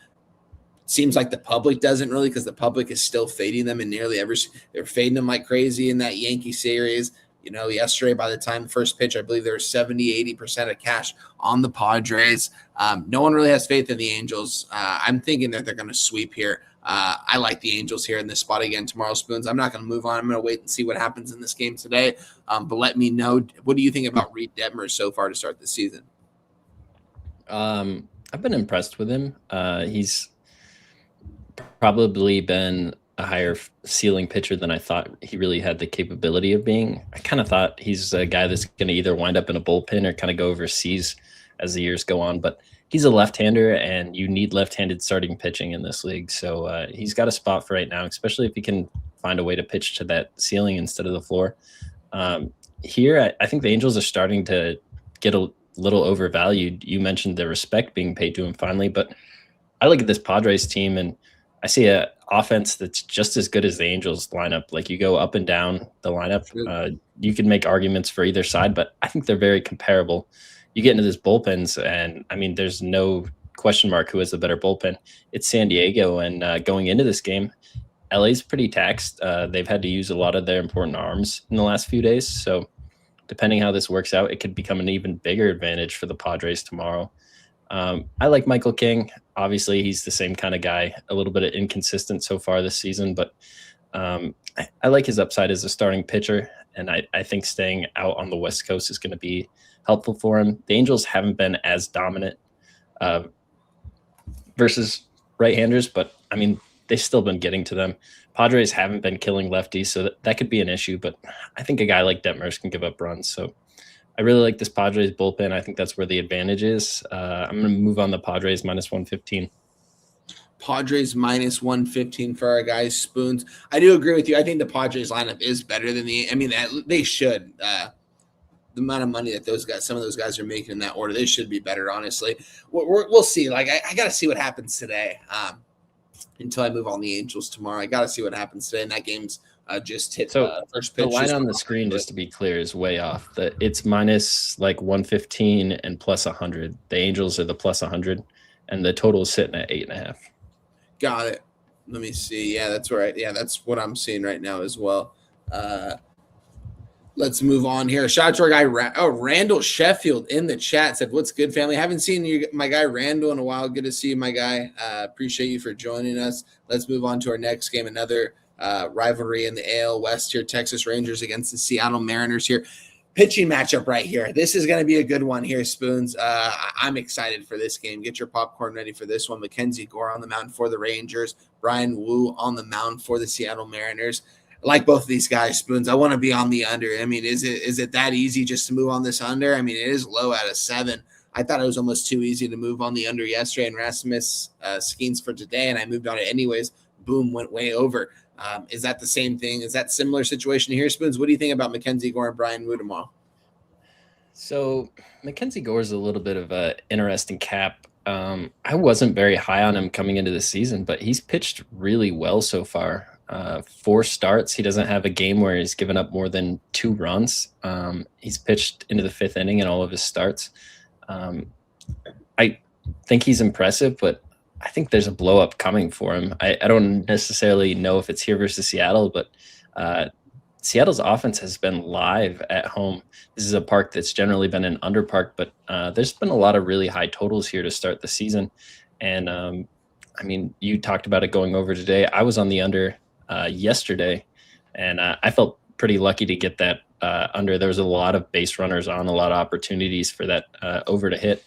Seems like the public doesn't really, because the public is still fading them in nearly every. They're fading them like crazy in that Yankee series. Yesterday, by the time the first pitch, I believe there was 70-80% of cash on the Padres. No one really has faith in the Angels. I'm thinking that they're going to sweep here. I like the Angels here in this spot again tomorrow, Spoons. I'm not going to move on. I'm going to wait and see what happens in this game today. But let me know, what do you think about Reed Detmers so far to start the season? I've been impressed with him. He's probably been a higher ceiling pitcher than I thought he really had the capability of being. I kind of thought he's a guy that's going to either wind up in a bullpen or kind of go overseas as the years go on. But he's a left-hander, and you need left-handed starting pitching in this league. So he's got a spot for right now, especially if he can find a way to pitch to that ceiling instead of the floor. Here, I think the Angels are starting to get a little overvalued. You mentioned the respect being paid to him finally, but I look at this Padres team and I see an offense that's just as good as the Angels lineup. Like, you go up and down the lineup. You can make arguments for either side, but I think they're very comparable. You get into this bullpens, and I mean, there's no question mark who has the better bullpen. It's San Diego, and going into this game, LA's pretty taxed. They've had to use a lot of their important arms in the last few days. So depending how this works out, it could become an even bigger advantage for the Padres tomorrow. I like Michael King. Obviously, he's the same kind of guy, a little bit inconsistent so far this season, but I like his upside as a starting pitcher, and I think staying out on the West Coast is going to be helpful for him. The Angels haven't been as dominant versus right-handers, but, I mean, they've still been getting to them. Padres haven't been killing lefties, so that could be an issue, but I think a guy like Detmers can give up runs, so I really like this Padres bullpen. I think that's where the advantage is. I'm going to move on the Padres -115. Padres -115 for our guys, Spoons. I do agree with you. I think the Padres lineup is better than they should. The amount of money that some of those guys are making in that order, they should be better, honestly. We'll see. Like, I got to see what happens today until I move on the Angels tomorrow. I got to see what happens today, and that game's just hit first pitch. The line on the screen, just to be clear, is way off. It's minus like 115 and plus 100. The Angels are the plus 100, and the total is sitting at 8.5. Got it. Let me see. Yeah, that's right. Yeah, that's what I'm seeing right now as well. Let's move on here. Shout out to our guy, Randall Sheffield in the chat said, "What's good, family? Haven't seen you, my guy Randall, in a while. Good to see you, my guy. Appreciate you for joining us. Let's move on to our next game. Another rivalry in the AL West here. Texas Rangers against the Seattle Mariners here. Pitching matchup right here. This is going to be a good one here, Spoons. I'm excited for this game. Get your popcorn ready for this one. Mackenzie Gore on the mound for the Rangers. Brian Wu on the mound for the Seattle Mariners. I like both of these guys, Spoons. I want to be on the under. I mean, is it that easy just to move on this under? I mean, it is low at a 7. I thought it was almost too easy to move on the under yesterday and Rasmus Skeens for today, and I moved on it anyways. Boom, went way over. Is that the same thing? Is that similar situation here, Spoons? What do you think about Mackenzie Gore and Brian Wu tomorrow? So Mackenzie Gore is a little bit of an interesting cap. I wasn't very high on him coming into the season, but he's pitched really well so far. 4 starts. He doesn't have a game where he's given up more than 2 runs. He's pitched into the 5th inning in all of his starts. I think he's impressive, but I think there's a blow up coming for him. I don't necessarily know if it's here versus Seattle, but uh, Seattle's offense has been live at home. This is a park that's generally been an under park, but there's been a lot of really high totals here to start the season. And I mean, you talked about it going over today. I was on the under yesterday, and I felt pretty lucky to get that under. There was a lot of base runners on, a lot of opportunities for that over to hit.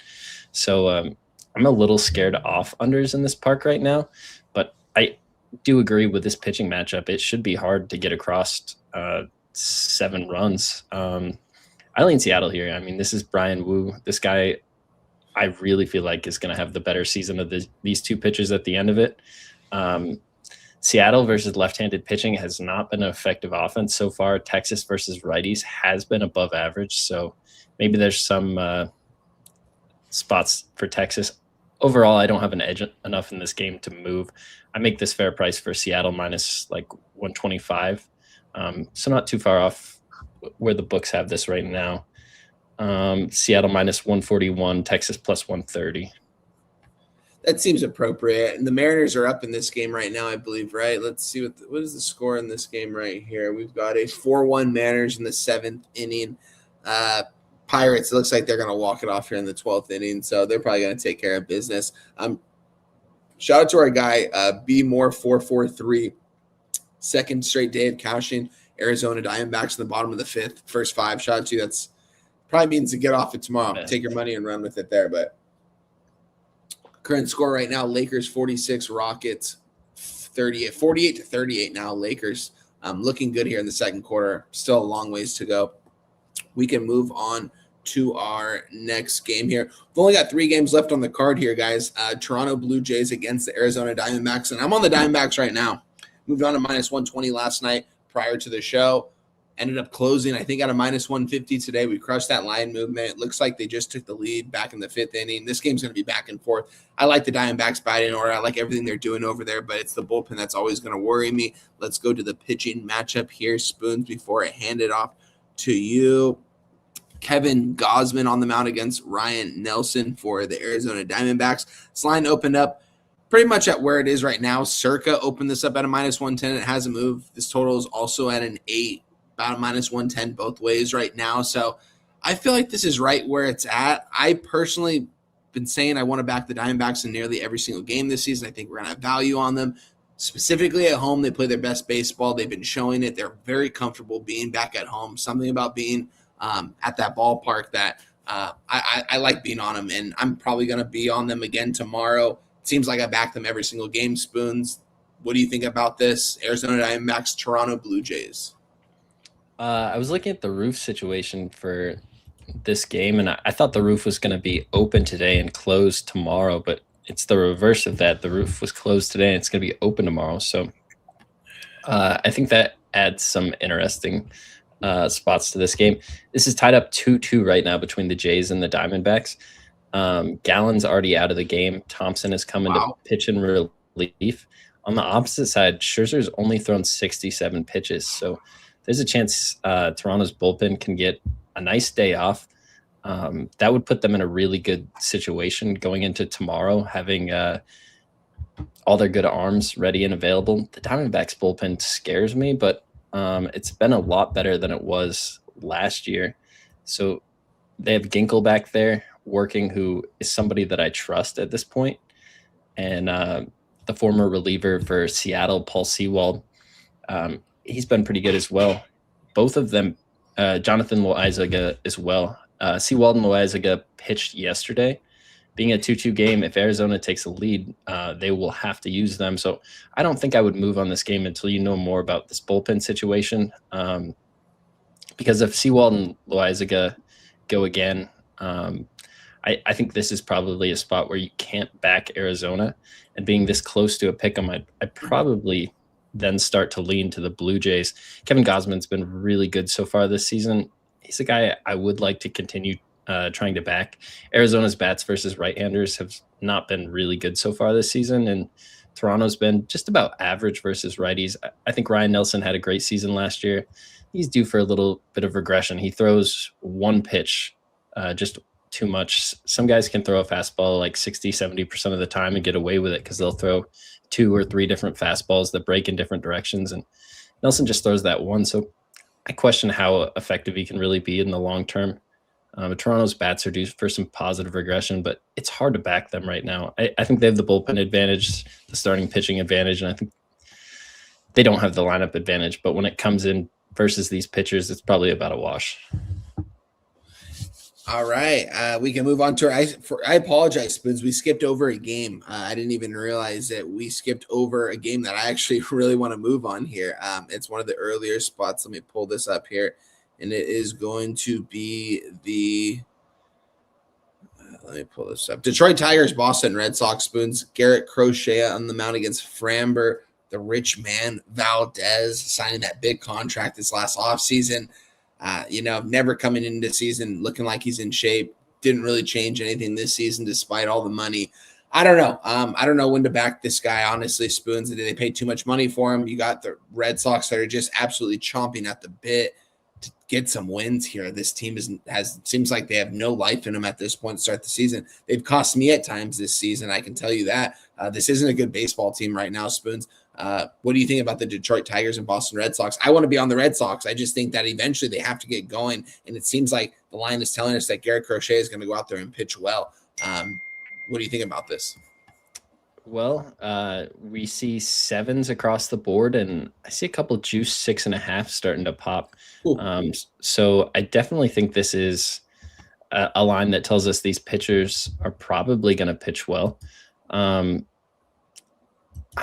So I'm a little scared off unders in this park right now, but I do agree with this pitching matchup. It should be hard to get across 7 runs. I lean Seattle here. I mean, this is Brian Wu. This guy, I really feel like is going to have the better season of these two pitchers at the end of it. Seattle versus left-handed pitching has not been an effective offense so far. Texas versus righties has been above average. So maybe there's some spots for Texas. Overall, I don't have an edge enough in this game to move. I make this fair price for Seattle minus like 125. So not too far off where the books have this right now. Seattle minus 141, Texas plus 130. That seems appropriate. And the Mariners are up in this game right now, I believe, right? Let's see what is the score in this game right here. We've got a 4-1 Mariners in the 7th inning. Pirates, it looks like they're going to walk it off here in the 12th inning, so they're probably going to take care of business. Shout out to our guy, B More 443, second straight day of cashing Arizona Diamondbacks in the bottom of the 5th, first 5. Shout out to you. That's probably means to get off it tomorrow. Take your money and run with it there, but current score right now, Lakers 46, Rockets 38, 48-38 now. Lakers looking good here in the second quarter. Still a long ways to go. We can move on to our next game here. We've only got 3 games left on the card here, guys. Toronto Blue Jays against the Arizona Diamondbacks, and I'm on the Diamondbacks right now. Moved on to minus 120 last night prior to the show. Ended up closing, I think, at a minus 150 today. We crushed that line movement. It looks like they just took the lead back in the 5th inning. This game's going to be back and forth. I like the Diamondbacks batting order. I like everything they're doing over there, but it's the bullpen that's always going to worry me. Let's go to the pitching matchup here, Spoons, before I hand it off to you. Kevin Gausman on the mound against Ryan Nelson for the Arizona Diamondbacks. This line opened up pretty much at where it is right now. Circa opened this up at a minus 110. It hasn't moved. This total is also at an 8. About a minus 110 both ways right now. So I feel like this is right where it's at. I personally been saying I want to back the Diamondbacks in nearly every single game this season. I think we're going to have value on them. Specifically at home, they play their best baseball. They've been showing it. They're very comfortable being back at home. Something about being at that ballpark that I like being on them, and I'm probably going to be on them again tomorrow. It seems like I back them every single game, Spoons. What do you think about this? Arizona Diamondbacks, Toronto Blue Jays. I was looking at the roof situation for this game, and I thought the roof was going to be open today and closed tomorrow, but it's the reverse of that. The roof was closed today, and it's going to be open tomorrow. So I think that adds some interesting spots to this game. This is tied up 2-2 right now between the Jays and the Diamondbacks. Gallen's already out of the game. Thompson is coming to pitch in relief. On the opposite side, Scherzer's only thrown 67 pitches, so there's a chance Toronto's bullpen can get a nice day off. That would put them in a really good situation going into tomorrow, having all their good arms ready and available. The Diamondbacks bullpen scares me, but it's been a lot better than it was last year. So they have Ginkel back there working, who is somebody that I trust at this point. And the former reliever for Seattle, Paul Sewald, he's been pretty good as well. Both of them, Jonathan Loaizaga as well. Sewald and Loaizaga pitched yesterday. Being a 2-2 game, if Arizona takes a lead, they will have to use them. So I don't think I would move on this game until you know more about this bullpen situation. Because if Sewald and Loaizaga go again, I think this is probably a spot where you can't back Arizona. And being this close to a pick'em, I'd probably then start to lean to the Blue Jays. Kevin Gausman's been really good so far this season. He's a guy I would like to continue trying to back. Arizona's bats versus right-handers have not been really good so far this season, and Toronto's been just about average versus righties. I think Ryan Nelson had a great season last year. He's due for a little bit of regression. He throws one pitch, just too much. Some guys can throw a fastball like 60-70% of the time and get away with it because they'll throw 2 or 3 different fastballs that break in different directions, and Nelson just throws that one. So I question how effective he can really be in the long term. Toronto's bats are due for some positive regression, but it's hard to back them right now. I think they have the bullpen advantage, the starting pitching advantage, and I think they don't have the lineup advantage. But when it comes in versus these pitchers, it's probably about a wash. All right, we can move on to I apologize, Spoons. We skipped over a game. I didn't even realize that we skipped over a game that I actually really want to move on here. It's one of the earlier spots. Let me pull this up here, and it is going to be the. Let me pull this up. Detroit Tigers, Boston Red Sox. Spoons. Garrett Crochet on the mound against Framber. The rich man Valdez signing that big contract this last offseason. Never coming into the season looking like he's in shape. Didn't really change anything this season despite all the money. I don't know. I don't know when to back this guy, honestly, Spoons. Did they pay too much money for him? You got the Red Sox that are just absolutely chomping at the bit to get some wins here. This team seems like they have no life in them at this point to start the season. They've cost me at times this season, I can tell you that. This isn't a good baseball team right now, Spoons. What do you think about the Detroit Tigers and Boston Red Sox? I want to be on the Red Sox. I just think that eventually they have to get going, and it seems like the line is telling us that Garrett Crochet is going to go out there and pitch well. What do you think about this? Well, we see 7s across the board, and I see a couple juice 6.5 starting to pop. So I definitely think this is a line that tells us these pitchers are probably going to pitch well. I'm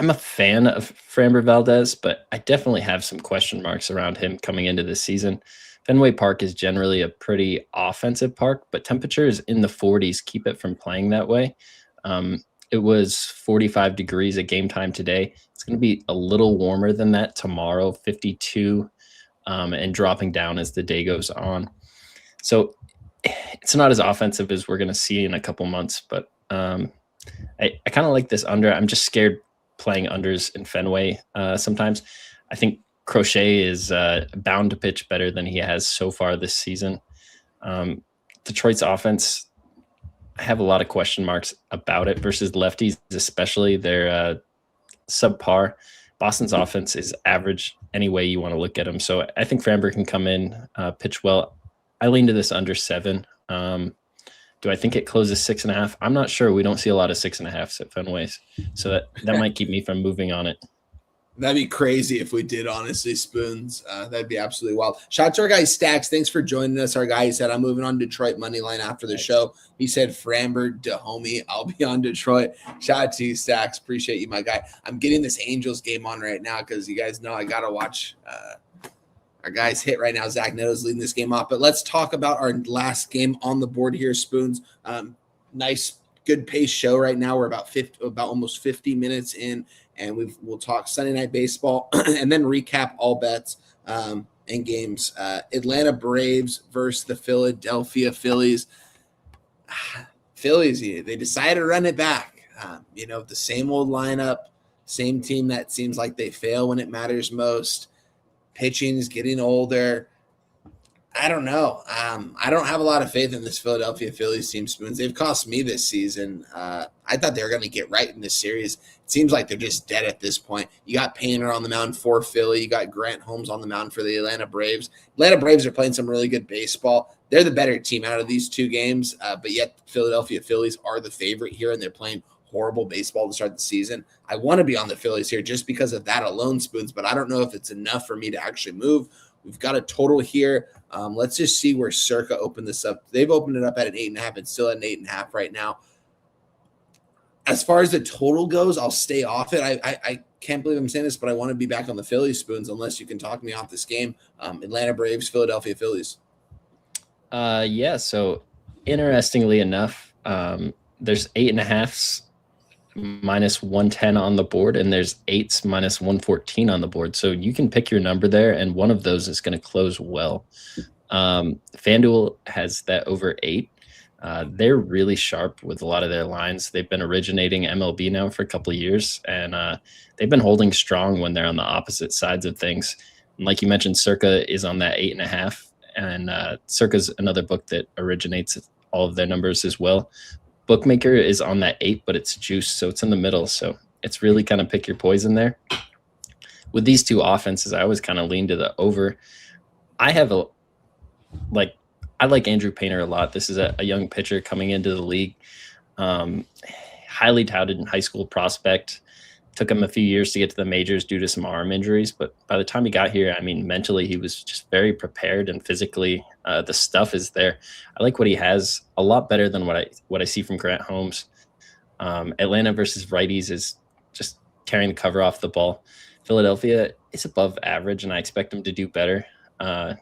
a fan of Framber Valdez, but I definitely have some question marks around him coming into this season. Fenway Park is generally a pretty offensive park, but temperatures in the 40s keep it from playing that way. It was 45 degrees at game time today. It's going to be a little warmer than that tomorrow, 52, and dropping down as the day goes on. So it's not as offensive as we're going to see in a couple months, but I kind of like this under. I'm just scared playing unders in Fenway sometimes. I think Crochet is bound to pitch better than he has so far this season. Detroit's offense, I have a lot of question marks about it versus lefties, especially. They're subpar. Boston's offense is average any way you want to look at them. So I think Framber can come in, pitch well. I lean to this under 7. Do I think it closes 6.5? I'm not sure. We don't see a lot of 6.5s at Fenways. So that might keep me from moving on it. That'd be crazy if we did, honestly, Spoons. That'd be absolutely wild. Shout out to our guy Stacks. Thanks for joining us. Our guy, he said, I'm moving on Detroit money line after the show. He said, Framber, Dahomey, I'll be on Detroit. Shout out to you, Stacks. Appreciate you, my guy. I'm getting this Angels game on right now because you guys know I got to watch our guys hit right now. Zach Neto's leading this game off. But let's talk about our last game on the board here, Spoons. Nice, good pace show right now. We're about almost 50 minutes in. And we'll talk Sunday Night Baseball and then recap all bets and games. Atlanta Braves versus the Philadelphia Phillies. Phillies, they decided to run it back. The same old lineup, same team that seems like they fail when it matters most. Pitching is getting older. I don't know. I don't have a lot of faith in this Philadelphia Phillies team, Spoons. They've cost me this season. I thought they were going to get right in this series. It seems like they're just dead at this point. You got Painter on the mound for Philly. You got Grant Holmes on the mound for the Atlanta Braves. Atlanta Braves are playing some really good baseball. They're the better team out of these two games, but yet Philadelphia Phillies are the favorite here, and they're playing horrible baseball to start the season. I want to be on the Phillies here just because of that alone, Spoons, but I don't know if it's enough for me to actually move. We've got a total here. Let's just see where Circa opened this up. They've opened it up at an 8.5. It's still at an 8.5 right now. As far as the total goes, I'll stay off it. I can't believe I'm saying this, but I want to be back on the Phillies, Spoons, unless you can talk me off this game. Atlanta Braves, Philadelphia Phillies. So interestingly enough, there's 8.5s minus 110 on the board, and there's 8s minus 114 on the board. So you can pick your number there, and one of those is going to close well. FanDuel has that over 8. They're really sharp with a lot of their lines. They've been originating MLB now for a couple of years, and they've been holding strong when they're on the opposite sides of things. And like you mentioned, Circa is on that 8.5, and Circa's another book that originates all of their numbers as well. Bookmaker is on that 8, but it's juice, so it's in the middle. So it's really kind of pick your poison there. With these two offenses, I always kind of lean to the over. I like Andrew Painter a lot. This is a young pitcher coming into the league. Highly touted in high school prospect. Took him a few years to get to the majors due to some arm injuries, but by the time he got here, I mean, mentally he was just very prepared, and physically the stuff is there. I like what he has a lot better than what I see from Grant Holmes. Atlanta versus righties is just tearing the cover off the ball. Philadelphia is above average, and I expect them to do better.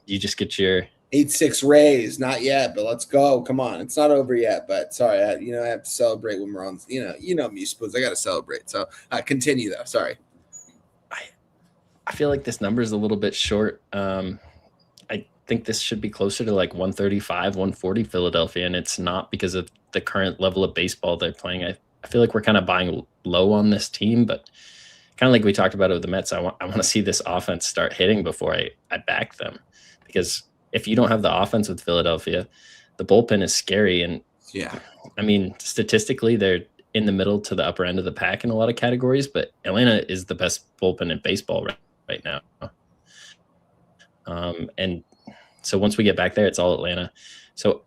You just get your 8-6 Rays, not yet, but let's go. Come on, it's not over yet. But sorry, I have to celebrate when we're on. You know me, suppose I got to celebrate. So continue though. Sorry. I feel like this number is a little bit short. I think this should be closer to like 135, 140 Philadelphia, and it's not because of the current level of baseball they're playing. I feel like we're kind of buying low on this team, but kind of like we talked about with the Mets, I want to see this offense start hitting before I back them, because if you don't have the offense with Philadelphia, the bullpen is scary. And yeah, I mean, statistically, they're in the middle to the upper end of the pack in a lot of categories, but Atlanta is the best bullpen in baseball right now. And so once we get back there, it's all Atlanta. So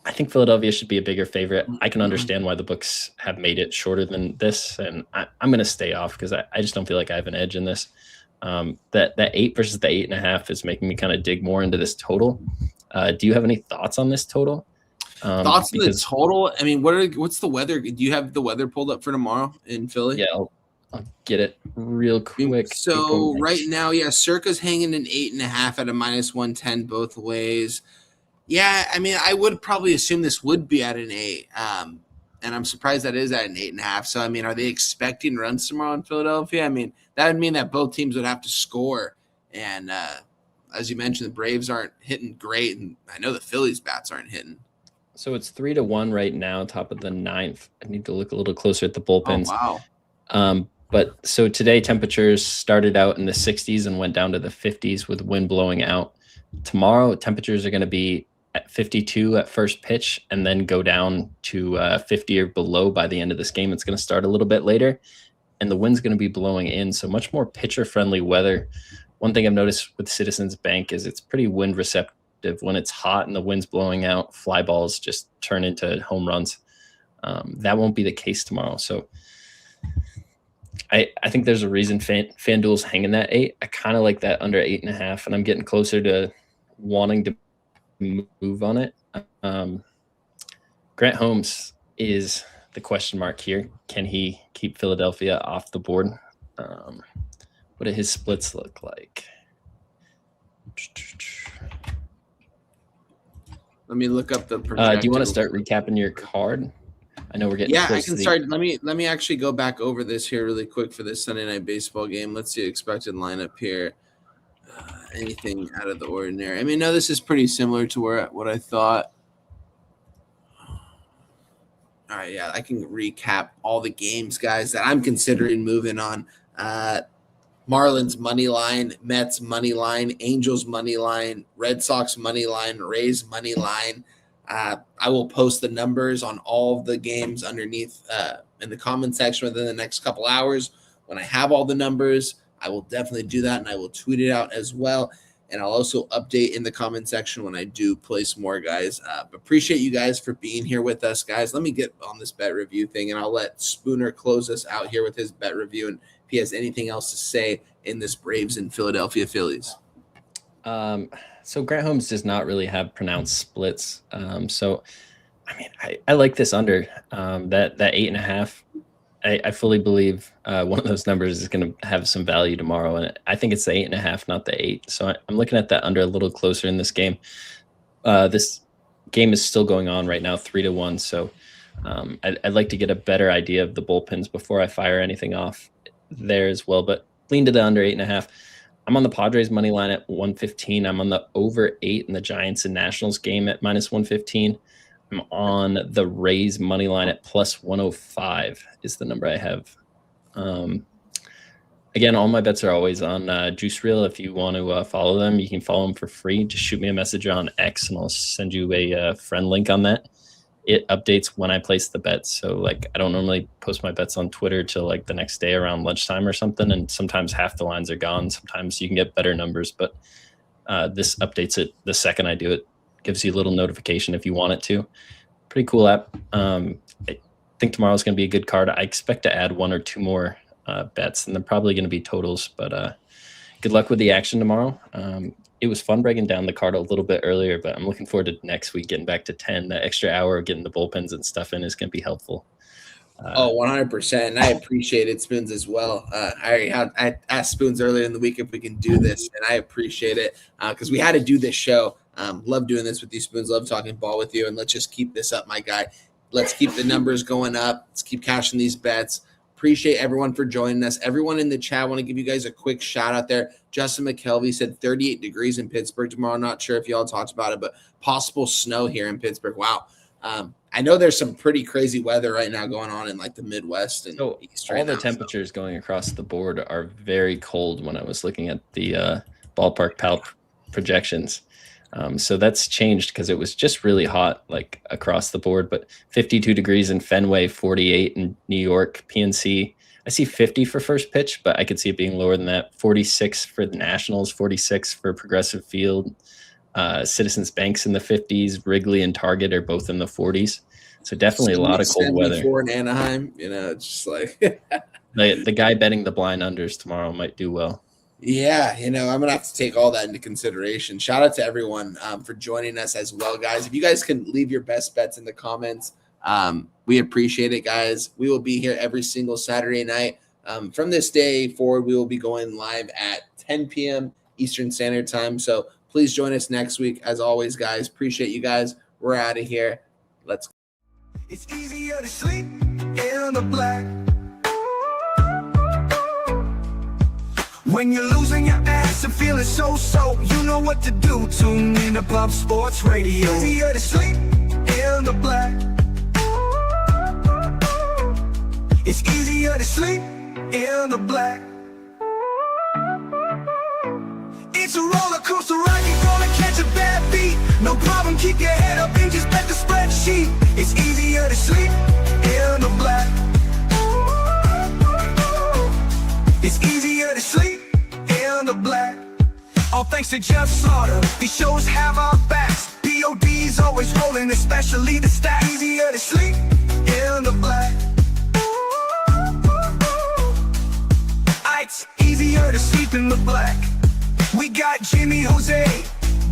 I think Philadelphia should be a bigger favorite. I can understand why the books have made it shorter than this, and I'm going to stay off because I just don't feel like I have an edge in this. That 8 versus the 8.5 is making me kind of dig more into this total. Do you have any thoughts on this total? Thoughts on the total? I mean, what's the weather? Do you have the weather pulled up for tomorrow in Philly? Yeah, I'll get it real quick. So right now, yeah, Circa's hanging an 8.5 at a -110 both ways. Yeah, I mean, I would probably assume this would be at an 8. And I'm surprised that is at an 8.5. So, I mean, are they expecting runs tomorrow in Philadelphia? I mean, that would mean that both teams would have to score. And as you mentioned, the Braves aren't hitting great. And I know the Phillies bats aren't hitting. So it's 3-1 right now, top of the 9th. I need to look a little closer at the bullpens. Oh, wow. But so today temperatures started out in the 60s and went down to the 50s with wind blowing out. Tomorrow temperatures are going to be at 52 at first pitch and then go down to 50 or below by the end of this game. It's going to start a little bit later, and the wind's going to be blowing in, so much more pitcher-friendly weather. One thing I've noticed with Citizens Bank is it's pretty wind receptive. When it's hot and the wind's blowing out, fly balls just turn into home runs. That won't be the case tomorrow. So I think there's a reason FanDuel's hanging that 8. I kind of like that under 8.5, and I'm getting closer to wanting to move on it. Grant Holmes is the question mark here. Can he keep Philadelphia off the board? What do his splits look like? Let me look up the do you want to start recapping your card? I know we're getting close. I can start. Let me actually go back over this here really quick for this Sunday night baseball game. Let's see expected lineup here. Anything out of the ordinary? I mean, no, this is pretty similar to what I thought. All right, yeah, I can recap all the games, guys, that I'm considering moving on. Marlins money line, Mets money line, Angels money line, Red Sox money line, Rays money line. I will post the numbers on all of the games underneath in the comment section within the next couple hours. When I have all the numbers, I will definitely do that, and I will tweet it out as well. And I'll also update in the comment section when I do place more, guys. Appreciate you guys for being here with us, guys. Let me get on this bet review thing, and I'll let Spooner close us out here with his bet review. And if he has anything else to say in this Braves and Philadelphia Phillies. So Grant Holmes does not really have pronounced splits. So, I mean, I like this under that 8.5. I fully believe one of those numbers is going to have some value tomorrow, and I think it's the 8.5, not the 8. So I'm looking at that under a little closer in this game. This game is still going on right now, 3-1. So I'd like to get a better idea of the bullpens before I fire anything off there as well. But lean to the under 8.5. I'm on the Padres money line at 115. I'm on the over 8 in the Giants and Nationals game at -115. I'm on the Rays money line at +105 is the number I have. Again, all my bets are always on Juice Reel. If you want to follow them, you can follow them for free. Just shoot me a message on X, and I'll send you a friend link on that. it updates when I place the bets. So like I don't normally post my bets on Twitter till like the next day around lunchtime or something. And sometimes half the lines are gone. Sometimes you can get better numbers, but this updates it the second I do it. Gives you a little notification if you want it to. Pretty cool app. I think tomorrow's going to be a good card. I expect to add one or two more bets, and they're probably going to be totals, but good luck with the action tomorrow. It was fun breaking down the card a little bit earlier, but I'm looking forward to next week getting back to 10. That extra hour of getting the bullpens and stuff in is going to be helpful. 100%. And I appreciate it, Spoons, as well. I asked Spoons earlier in the week if we can do this, and I appreciate it because we had to do this show. Love doing this with you, Spoons. Love talking ball with you, and let's just keep this up, my guy. Let's keep the numbers going up. Let's keep cashing these bets. Appreciate everyone for joining us. Everyone in the chat, I want to give you guys a quick shout out there. Justin McKelvey said 38 degrees in Pittsburgh tomorrow. Not sure if y'all talked about it, but possible snow here in Pittsburgh. Wow. I know there's some pretty crazy weather right now going on in like the Midwest and East right all the now, temperatures going across the board are very cold when I was looking at the ballpark pal projections. So that's changed because it was just really hot like across the board, but 52 degrees in Fenway, 48 in New York, PNC. I see 50 for first pitch, but I could see it being lower than that. 46 for the Nationals, 46 for Progressive Field. Citizens Bank's in the 50s. Wrigley and Target are both in the 40s. So definitely a lot of cold weather. In Anaheim, it's just like the guy betting the blind unders tomorrow might do well. Yeah, I'm going to have to take all that into consideration. Shout out to everyone for joining us as well, guys. If you guys can leave your best bets in the comments, we appreciate it, guys. We will be here every single Saturday night. From this day forward, we will be going live at 10 p.m. Eastern Standard Time. So please join us next week. As always, guys, appreciate you guys. We're out of here. Let's go. It's easier to sleep in the black. When you're losing your ass and feeling so, you know what to do. Tune in to Pop Sports Radio. Easier to sleep in the black. It's easier to sleep in the black. It's a roller coaster ride, you're gonna catch a bad beat. No problem, keep your head up and just bet the spreadsheet. It's easier to sleep in the black. It's easier to sleep in the black. All thanks to Jeff Slaughter, these shows have our backs. POD's always rolling, especially the stats. Easier to sleep in the black. It's easier to sleep in the black. We got Jimmy, Jose,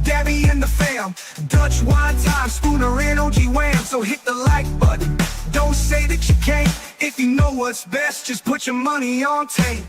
Dabby and the fam. Dutch wine time, Spooner and OG Wham. So hit the like button, don't say that you can't. If you know what's best, just put your money on tape.